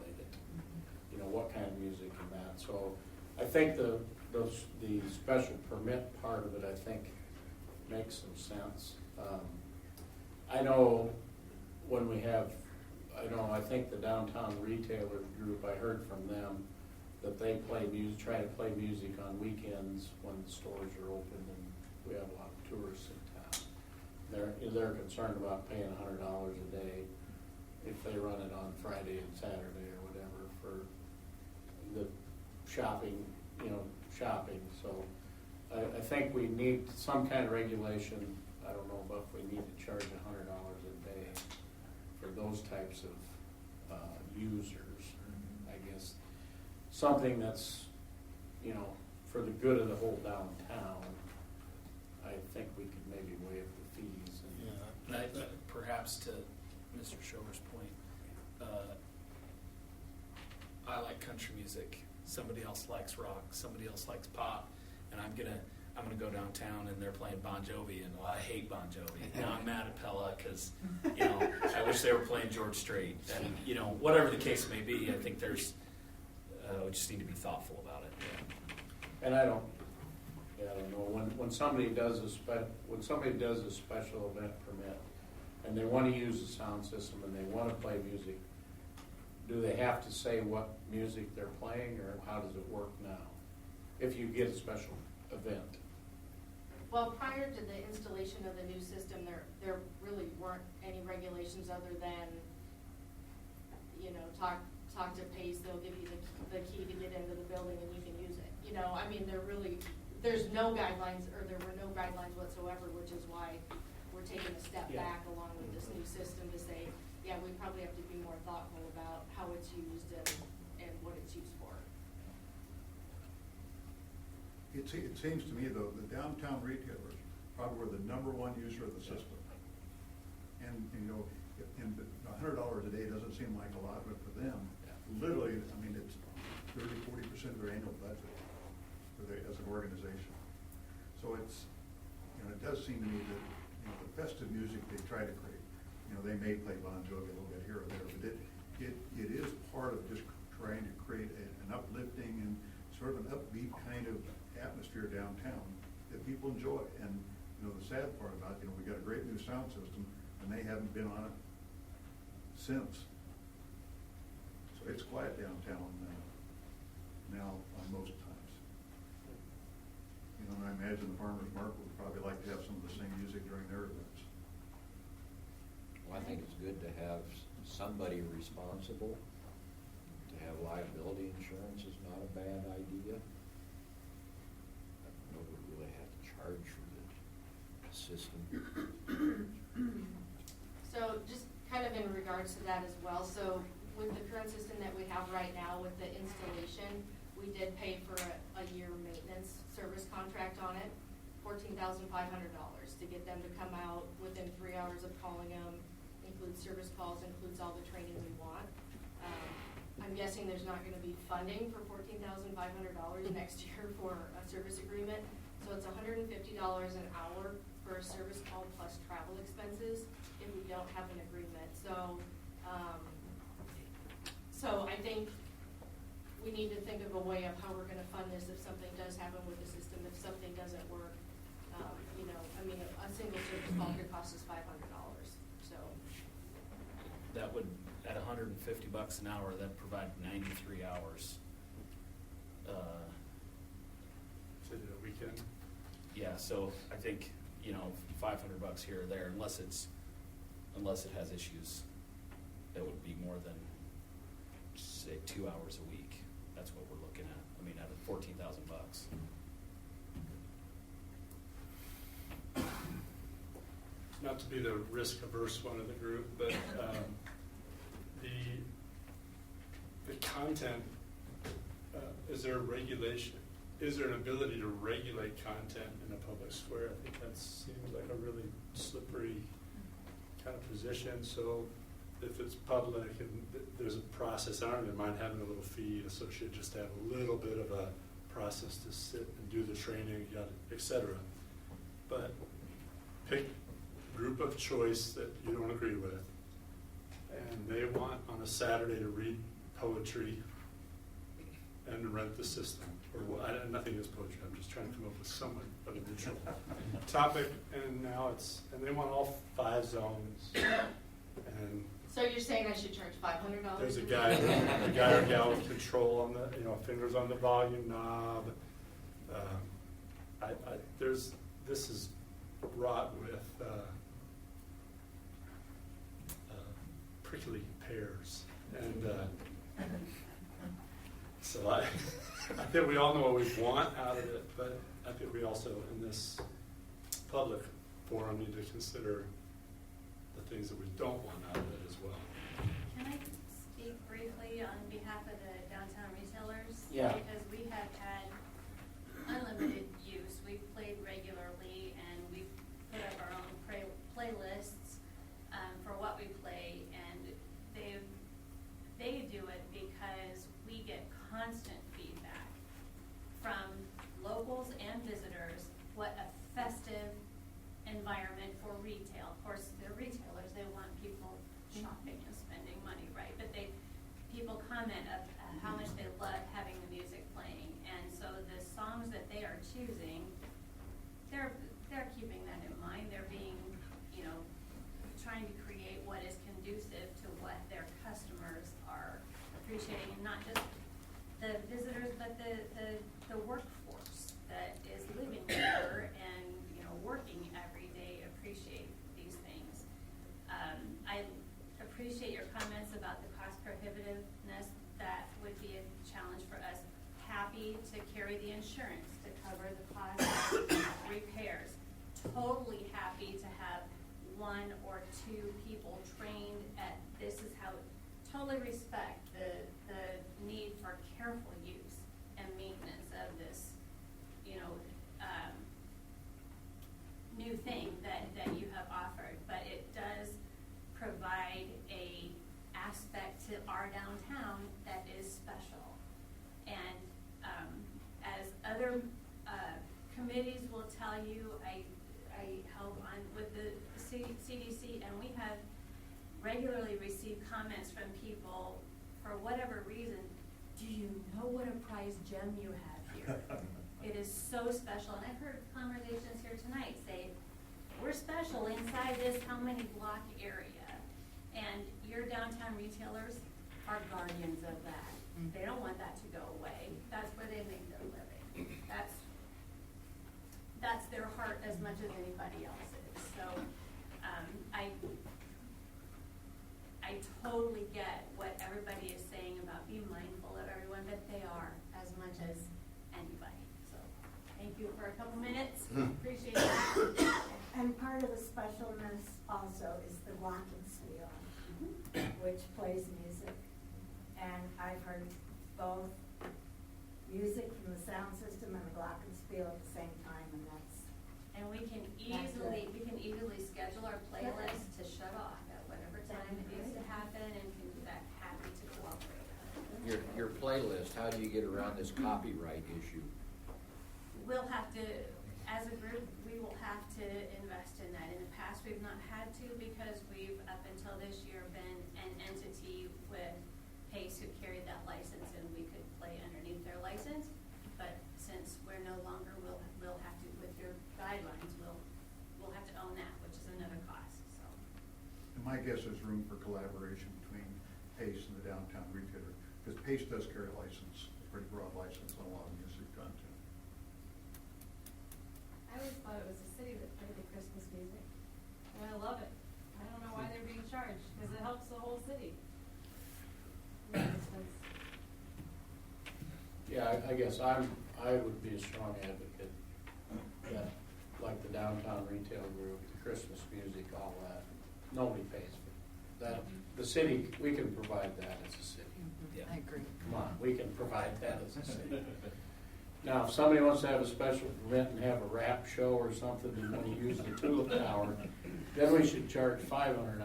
What kind of music and that. So I think the special permit part of it, I think, makes some sense. I know when I think the downtown retailer group, I heard from them that they try to play music on weekends when the stores are open and we have a lot of tourists in town. They're concerned about paying $100 a day if they run it on Friday and Saturday or whatever for the shopping, So I think we need some kind of regulation. I don't know if we need to charge $100 a day for those types of users. I guess something that's, you know, for the good of the whole downtown. I think we could maybe waive the fees. Yeah. And perhaps to Mr. Schover's point, I like country music. Somebody else likes rock. Somebody else likes pop. And I'm gonna go downtown and they're playing Bon Jovi, and well, I hate Bon Jovi. Now I'm mad at Pella because, you know, I wish they were playing George Strait. And, you know, whatever the case may be, I think there's we just need to be thoughtful about it. Yeah. And I don't know when somebody does a special event permit and they want to use the sound system and they want to play music, do they have to say what music they're playing, or how does it work now? If you get a special event. Well, prior to the installation of the new system, there really weren't any regulations other than, you know, talk to Pace, they'll give you the key to get into the building and you can use it. You know, I mean, there's no guidelines, or there were no guidelines whatsoever, which is why we're taking a step back along with this new system to say, yeah, we probably have to be more thoughtful about how it's used and what it's used for. It seems to me, though, the downtown retailers probably were the #1 user of the system. And, you know, and $100 a day doesn't seem like a lot, but for them, literally, I mean, it's 30–40% of their annual budget as an organization. So it's, you know, it does seem to me that, you know, the festive music they try to create, you know, they may play Bon Jovi a little bit here or there, but it is part of just trying to create an uplifting and sort of an upbeat kind of atmosphere downtown that people enjoy. And, you know, the sad part about it, you know, we got a great new sound system and they haven't been on it since. So it's quiet downtown now on most times. You know, and I imagine the farmers market would probably like to have some of the same music during their events. Well, I think it's good to have somebody responsible. To have liability insurance is not a bad idea. I don't know if we really have to charge for the system. So just kind of in regards to that as well, so with the current system that we have right now with the installation, we did pay for a year maintenance service contract on it, $14,500 to get them to come out within 3 hours of calling them, includes service calls, includes all the training we want. I'm guessing there's not going to be funding for $14,500 next year for a service agreement, so it's $150 an hour for a service call plus travel expenses if we don't have an agreement. So I think we need to think of a way of how we're going to fund this if something does happen with the system, if something doesn't work. You know, I mean, a single service call could cost us $500. So that would, at $150 an hour, that provide 93 hours. Is it a weekend? Yeah, so I think, you know, $500 here or there, unless it has issues, that would be more than, say, 2 hours a week. That's what we're looking at. I mean, out of $14,000. Not to be the risk-averse one of the group, but the content, is there a regulation? Is there an ability to regulate content in a public square? I think that seems like a really slippery kind of position. So if it's public and there's a process, I don't even mind having a little fee associated, just to have a little bit of a process to sit and do the training, et cetera. But pick group of choice that you don't agree with, and they want on a Saturday to read poetry and rent the system. Or nothing is poetry. I'm just trying to come up with somewhat of a neutral topic. And now and they want all 5 zones. And so you're saying I should charge $500? there's a guy or gal with control on the, you know, fingers on the volume knob. This is wrought with prickly pears, and so I think we all know what we want out of it, but I think we also, in this public forum, need to consider the things that we don't want out of it as well. Can I speak briefly on behalf of the downtown retailers? Yeah. Because we have had unlimited use. We've played regularly and we've put up our own playlists for what we play, and they do it because we get constant feedback from locals and visitors what a festive environment for retail. Of course, they're retailers, they want people shopping and spending money, right? But people comment of how much they love having the music playing, and so the songs that they are choosing, they're keeping that in mind. They're being, trying to create what is conducive to what their customers are appreciating, and not just the visitors, but the workforce that is living here and working every day appreciate these things. I appreciate your comments about the cost prohibitiveness. That would be a challenge for us. Happy to carry the insurance to cover the cost of repairs. Totally happy to have 1 or 2 people trained at this is how. Totally respect the need for careful use and maintenance of this, new thing that you have offered, but it does provide a aspect to our downtown that is special. And as other committees will tell you, I help on with the CDC, and we have regularly received comments from people for whatever reason. Do you know what a prized gem you have here? It is so special, and I've heard conversations here tonight say, we're special inside this how many block area, and your downtown retailers are guardians of that. They don't want that to go away. That's where they make their living. That's their heart as much as anybody else's. So I totally get what everybody is saying about being mindful of everyone, but they are as much as anybody. So thank you for a couple minutes. Appreciate it. And part of the specialness also is the glockenspiel, which plays music. And I've heard both music from the sound system and the glockenspiel at the same time, and that's. And we can easily schedule our playlist to shut off at whatever time it needs to happen, and can do that. Happy to cooperate. Your playlist, how do you get around this copyright issue? We'll have to, as a group, we will have to invest in that. In the past, we've not had to because we've, up until this year, been an entity with Pace who carried that license, and we could play underneath their license. But since we're no longer, we'll have to, with your guidelines, we'll have to own that, which is another cost. So. And my guess is room for collaboration between Pace and the downtown retailer, because Pace does carry a license, a pretty broad license on a lot of music content. I always thought it was the city that played the Christmas music, and I love it. I don't know why they're being charged, because it helps the whole city. Yeah, I guess I would be a strong advocate that, like the downtown retail group, the Christmas music, all that, nobody pays for that. The city, we can provide that as a city. Yeah, I agree. Come on, we can provide that as a city. Now, if somebody wants to have a special event and have a rap show or something, and want to use the Tulip Tower, then we should charge $500.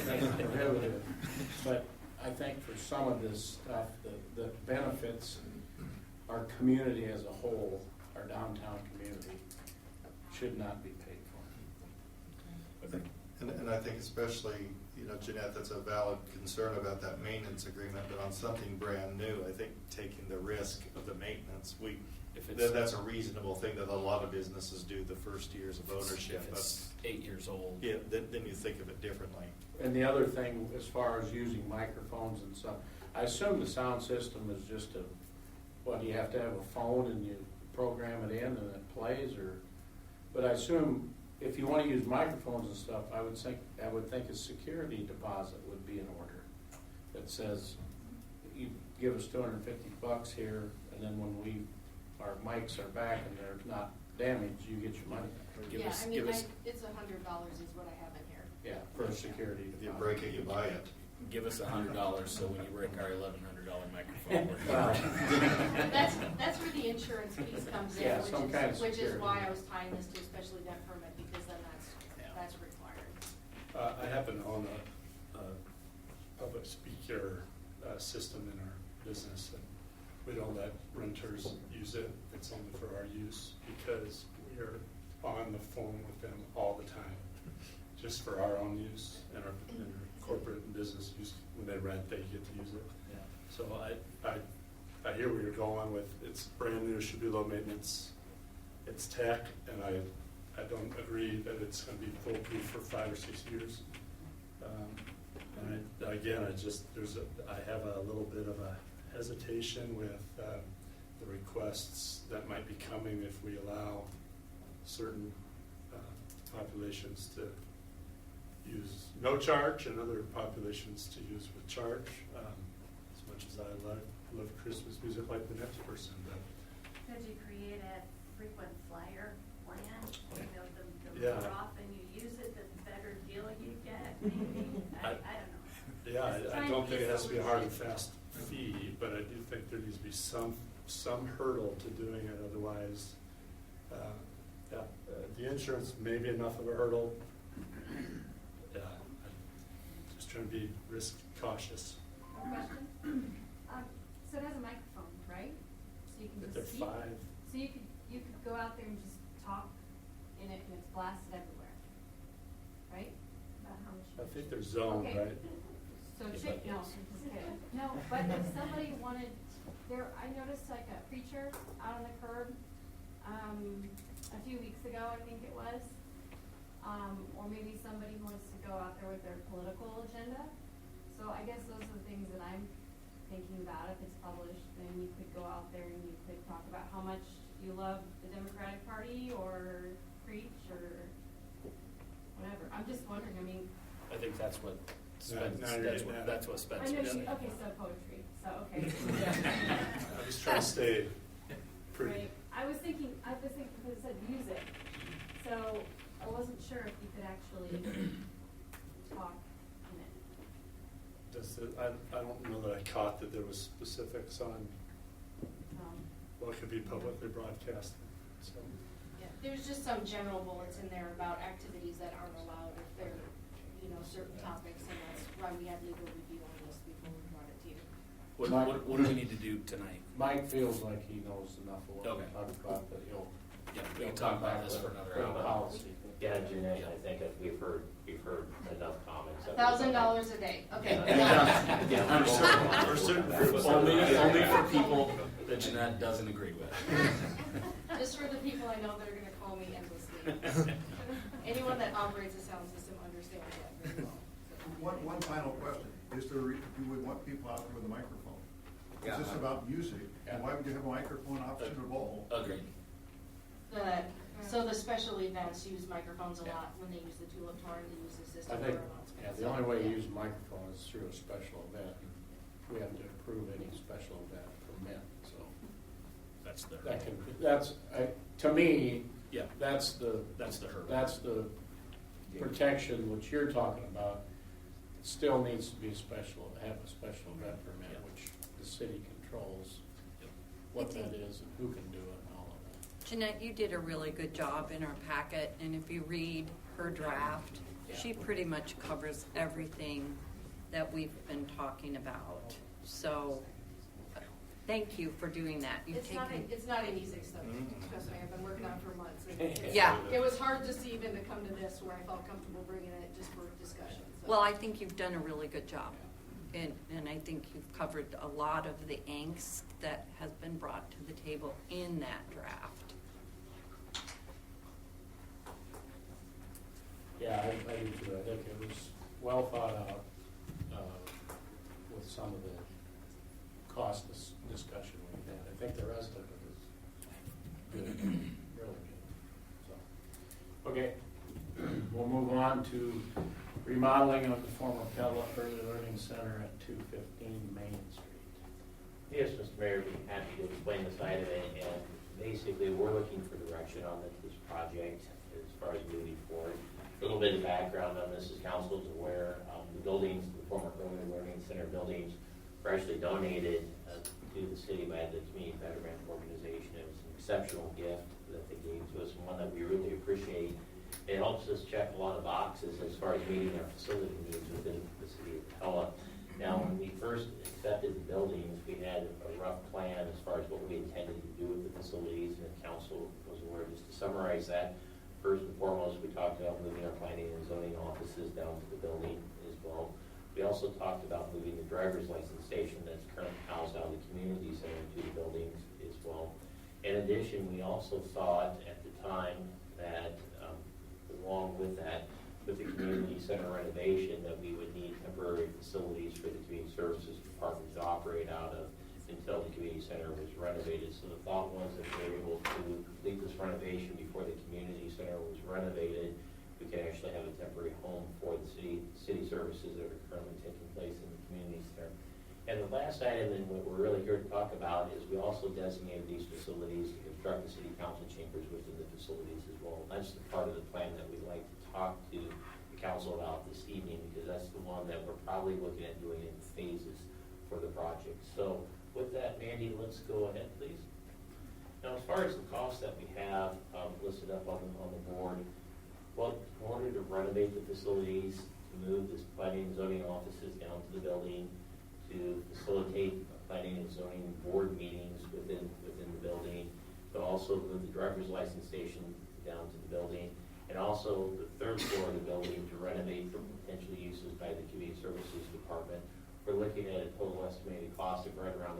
That's prohibitive. But I think for some of this stuff, the benefits our community as a whole, our downtown community, should not be paid for. And I think especially, Jeanette, that's a valid concern about that maintenance agreement, but on something brand new, I think taking the risk of the maintenance, that's a reasonable thing that a lot of businesses do the first years of ownership. If it's 8 years old. Yeah, then you think of it differently. And the other thing, as far as using microphones and stuff, I assume the sound system is just you have to have a phone and you program it in and it plays, but I assume if you want to use microphones and stuff, I would think a security deposit would be in order that says you give us $250 here, and then when our mics are back and they're not damage, you get your money back. Give Yeah, us- I mean, give us- it's $100 is what I have in here. Yeah, for security. If you break it, you buy it. Give us $100, so when you break our $1,100 microphone, we're Well, covered. That's where the insurance piece comes in, Yeah, some kind of which is security. why I was tying this to a special event permit, because then Yeah. that's required. I happen to own a public speaker system in our business, and we don't let renters use it. It's only for our use because we are on the phone with them all the time, just for our own use and our corporate and business use. When they rent, they get to use it. Yeah. So I hear where you're going with, it's brand new, should be low maintenance. It's tech, and I don't agree that it's going to be foolproof for 5 or 6 years. And again, I have a little bit of a hesitation with the requests that might be coming if we allow certain populations to use no charge and other populations to use with charge. As much as I love Christmas music like the next person, but Could you create a frequent flyer plan? You know, the Yeah. more often you use it, the better deal you get, maybe? I don't know. yeah, Just I trying don't to think be it has to be a hard and solution. fast fee, but I do think there needs to be some hurdle to doing it, otherwise, the insurance may be enough of a hurdle. Yeah, I'm just trying to be risk cautious. One question. So it has a microphone, right? So you can But just they're speak? 5. So you could go out there and just talk in it and it's blasted everywhere, right? About how much. I think they're zoned, Okay. right? So Yeah, chick, but- no, I'm just kidding. No, but if somebody wanted, I noticed like a preacher out on the curb, a few weeks ago, I think it was. Or maybe somebody who wants to go out there with their political agenda. So I guess those are the things that I'm thinking about. If it's published, then you could go out there and you could talk about how much you love the Democratic Party or preach or whatever. I'm just wondering, I mean, I think that's what Spence, Now you're getting at it. that's what I Spencer know said. okay, so poetry, so, okay. I'm just trying to stay pretty. Right. I was thinking, because it said music, so I wasn't sure if you could actually talk in it. I don't know that I caught that there was specifics on what could be publicly broadcast. So, Yeah, there's just some general bullets in there about activities that aren't allowed if they're, certain topics, and that's why we had legal review on this before we brought it to you. What do we need to do tonight? Mike feels like he knows enough of what Okay. we're talking about, that he'll. Yeah, we can talk about this for another Bring a hour. policy. Yeah, Jeanette, I think that we've heard enough comments. $1,000 a day, okay. Yeah. For certain groups. Only for people that Jeanette doesn't agree with. Just for the people I know that are gonna call me endlessly. Anyone that operates a sound system understands that very well. One final question. Do we want people out there with a microphone? Yeah. Is this about music? Yeah. And why would you have a microphone option of all? Agreed. So the special events use microphones a lot when they use the tulip torn, they use the system I for think, announcements. the only way you use a microphone is through a special event. We have to approve any special event permit, so. That's the That can, to me, Yeah. that's the hurdle. That's the protection which you're talking about. It still needs to be have a special event permit, Yeah. which the city controls Yep. what I think- that is and who can do it and all of that. Jeanette, you did a really good job in our packet, and if you read her draft, she pretty much covers everything that we've been talking about. So, thank you for doing that. You've It's not an easy stuff, trust me, I've been working on it for months. Yeah. It was hard just even to come to this where I felt comfortable bringing it just for discussion. So. Well, I think you've done a really good job. And I think you've covered a lot of the angst that has been brought to the table in that draft. Yeah, I do too. I think it was well thought out, with some of the cost discussion we had. I think the rest of it is good, really good. So, okay, we'll move on to remodeling of the former Pella Early Learning Center at 215 Main Street. Yes, Mr. Mayor, be happy to explain the side of it, and basically, we're looking for direction on this project as far as moving forward. A little bit of background on this, as council is aware, the buildings, the former Early Learning Center buildings were actually donated to the city by the Community Betterment Organization. It was an exceptional gift that they gave to us, and one that we really appreciate. It helps us check a lot of boxes as far as meeting our facility needs within the City of Pella. Now, when we first accepted the buildings, we had a rough plan as far as what we intended to do with the facilities, and the council was aware. Just to summarize that, first and foremost, we talked about moving our planning and zoning offices down to the building as well. We also talked about moving the driver's license station that's currently housed out of the community center to the buildings as well. In addition, we also thought at the time that along with that, with the community center renovation, that we would need temporary facilities for the community services department to operate out of until the community center was renovated. So the thought was that we were able to complete this renovation before the community center was renovated, we could actually have a temporary home for the city services that are currently taking place in the community center. And the last item, and what we're really here to talk about, is we also designated these facilities to construct the city council chambers within the facilities as well. That's the part of the plan that we'd like to talk to the council about this evening, because that's the one that we're probably looking at doing in phases for the project. So with that, Mandy, let's go ahead, please. Now, as far as the costs that we have listed up on the board, well, in order to renovate the facilities, to move the planning and zoning offices down to the building, to facilitate planning and zoning board meetings within the building, but also move the driver's license station down to the building, and also the third floor of the building to renovate for potential uses by the community services department. We're looking at a total estimated cost of right around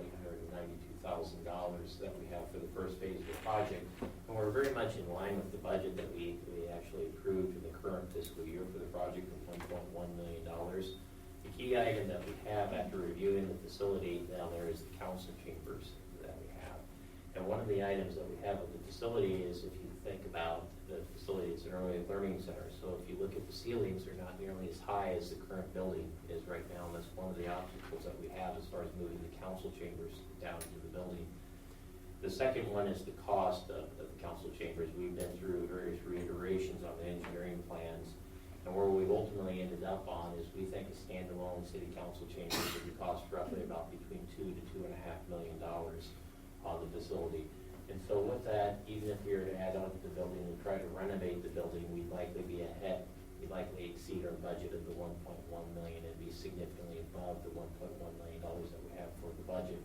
$892,000 that we have for the first phase of the project. And we're very much in line with the budget that we actually approved in the current fiscal year for the project of $1.1 million. The key item that we have after reviewing the facility down there is the council chambers that we have. And one of the items that we have with the facility is, if you think about the facility, it's an early learning center. So if you look at the ceilings, they're not nearly as high as the current building is right now. And that's one of the obstacles that we have as far as moving the council chambers down to the building. The second one is the cost of the council chambers. We've been through various reiterations on the engineering plans. And where we've ultimately ended up on is, we think a standalone city council chamber would cost roughly about between $2 to $2.5 million on the facility. And so with that, even if we were to add on to the building and try to renovate the building, we'd likely be ahead. We'd likely exceed our budget of the $1.1 million and be significantly above the $1.1 million that we have for the budget.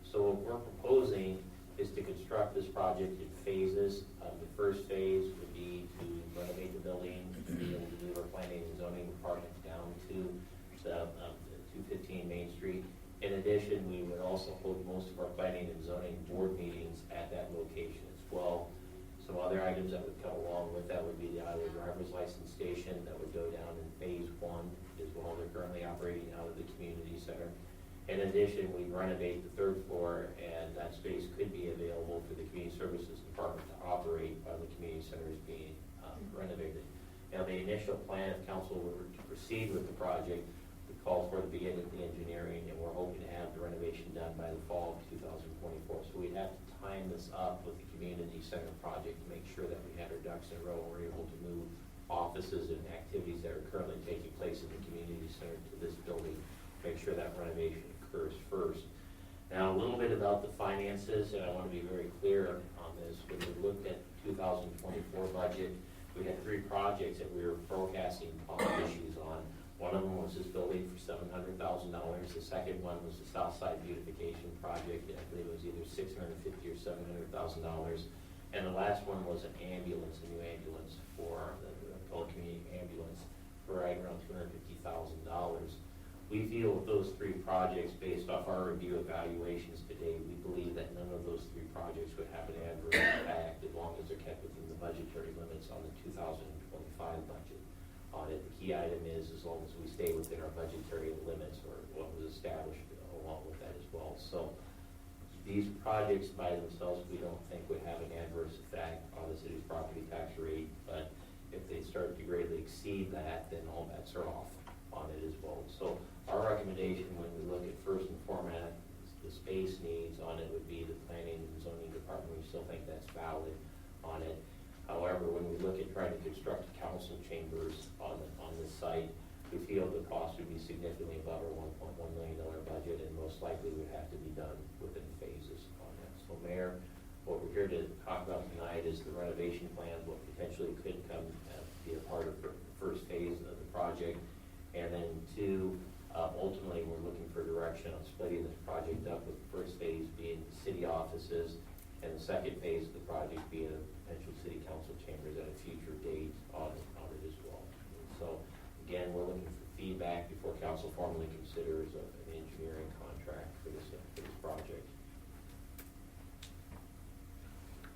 So what we're proposing is to construct this project in phases. The first phase would be to renovate the building, to be able to move our planning and zoning department down to the 215 Main Street. In addition, we would also hold most of our planning and zoning board meetings at that location as well. Some other items that would come along with that would be the Iowa driver's license station that would go down in phase 1 as well. They're currently operating out of the community center. In addition, we renovate the third floor, and that space could be available for the community services department to operate while the community center is being renovated. Now, the initial plan, if council were to proceed with the project, would call for the beginning of the engineering, and we're hoping to have the renovation done by the fall of 2024. So we'd have to time this up with the community center project to make sure that we had our ducks in a row and we're able to move offices and activities that are currently taking place in the community center to this building, make sure that renovation occurs first. Now, a little bit about the finances, and I want to be very clear on this. When we looked at 2024 budget, we had 3 projects that we were forecasting bond issues on. One of them was this building for $700,000. The second one was the South Side beautification project. I believe it was either $650,000 or $700,000. And the last one was an ambulance, a new ambulance for the Pella Community Ambulance for right around $250,000. We feel with those 3 projects, based off our review evaluations today, we believe that none of those 3 projects would have an adverse impact as long as they're kept within the budgetary limits on the 2025 budget. Audit. The key item is as long as we stay within our budgetary limits or what was established along with that as well. So these projects by themselves we don't think would have an adverse effect on the city's property tax rate, but if they start to greatly exceed that, then all bets are off on it as well. So our recommendation when we look at first and foremost the space needs on it would be the planning and zoning department we still think that's valid on it. However, when we look at trying to construct council chambers on this site, we feel the cost would be significantly above our $1.1 million budget, and most likely would have to be done within phases on that. So Mayor, what we're here to talk about tonight is the renovation plans, what potentially could come be a part of the first phase of the project. And then two, ultimately, we're looking for direction on splitting this project up, with the first phase being city offices, and the second phase of the project being a potential city council chambers at a future date on it as well. And so, again, we're looking for feedback before council formally considers an engineering contract for this project.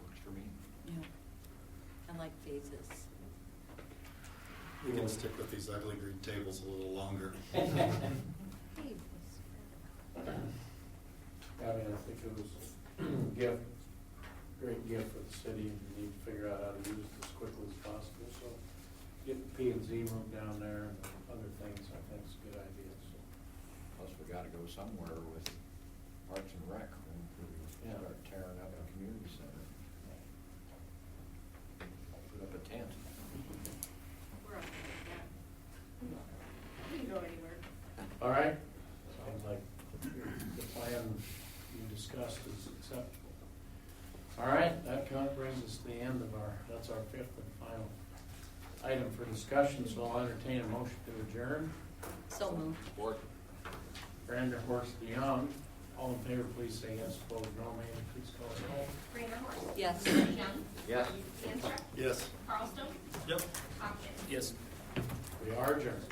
Works for me. Yeah. I like phases. We can stick with these ugly green tables a little longer. I mean, I think it was a gift, great gift for the city, and we need to figure out how to use it as quickly as possible. So getting P&Z room down there and other things, I think is a good idea, so. Plus, we gotta go somewhere with Parks and Rec when we start tearing up a community center. Put up a tent. We're on yeah. We can go anywhere. All right, sounds like the plan you discussed is acceptable. All right, that kind of brings us to the end of that's our fifth and final item for discussion, so I'll entertain a motion to adjourn. So moved. Support. Brander, Horst, DeYoung, all in favor, please say yes. Opposed, no. Manny, please call the roll. Brander Horst. Yes. Young. Yes. Stanser. Yes. Carlstone. Yep. Hopkins. Yes. We are adjourned.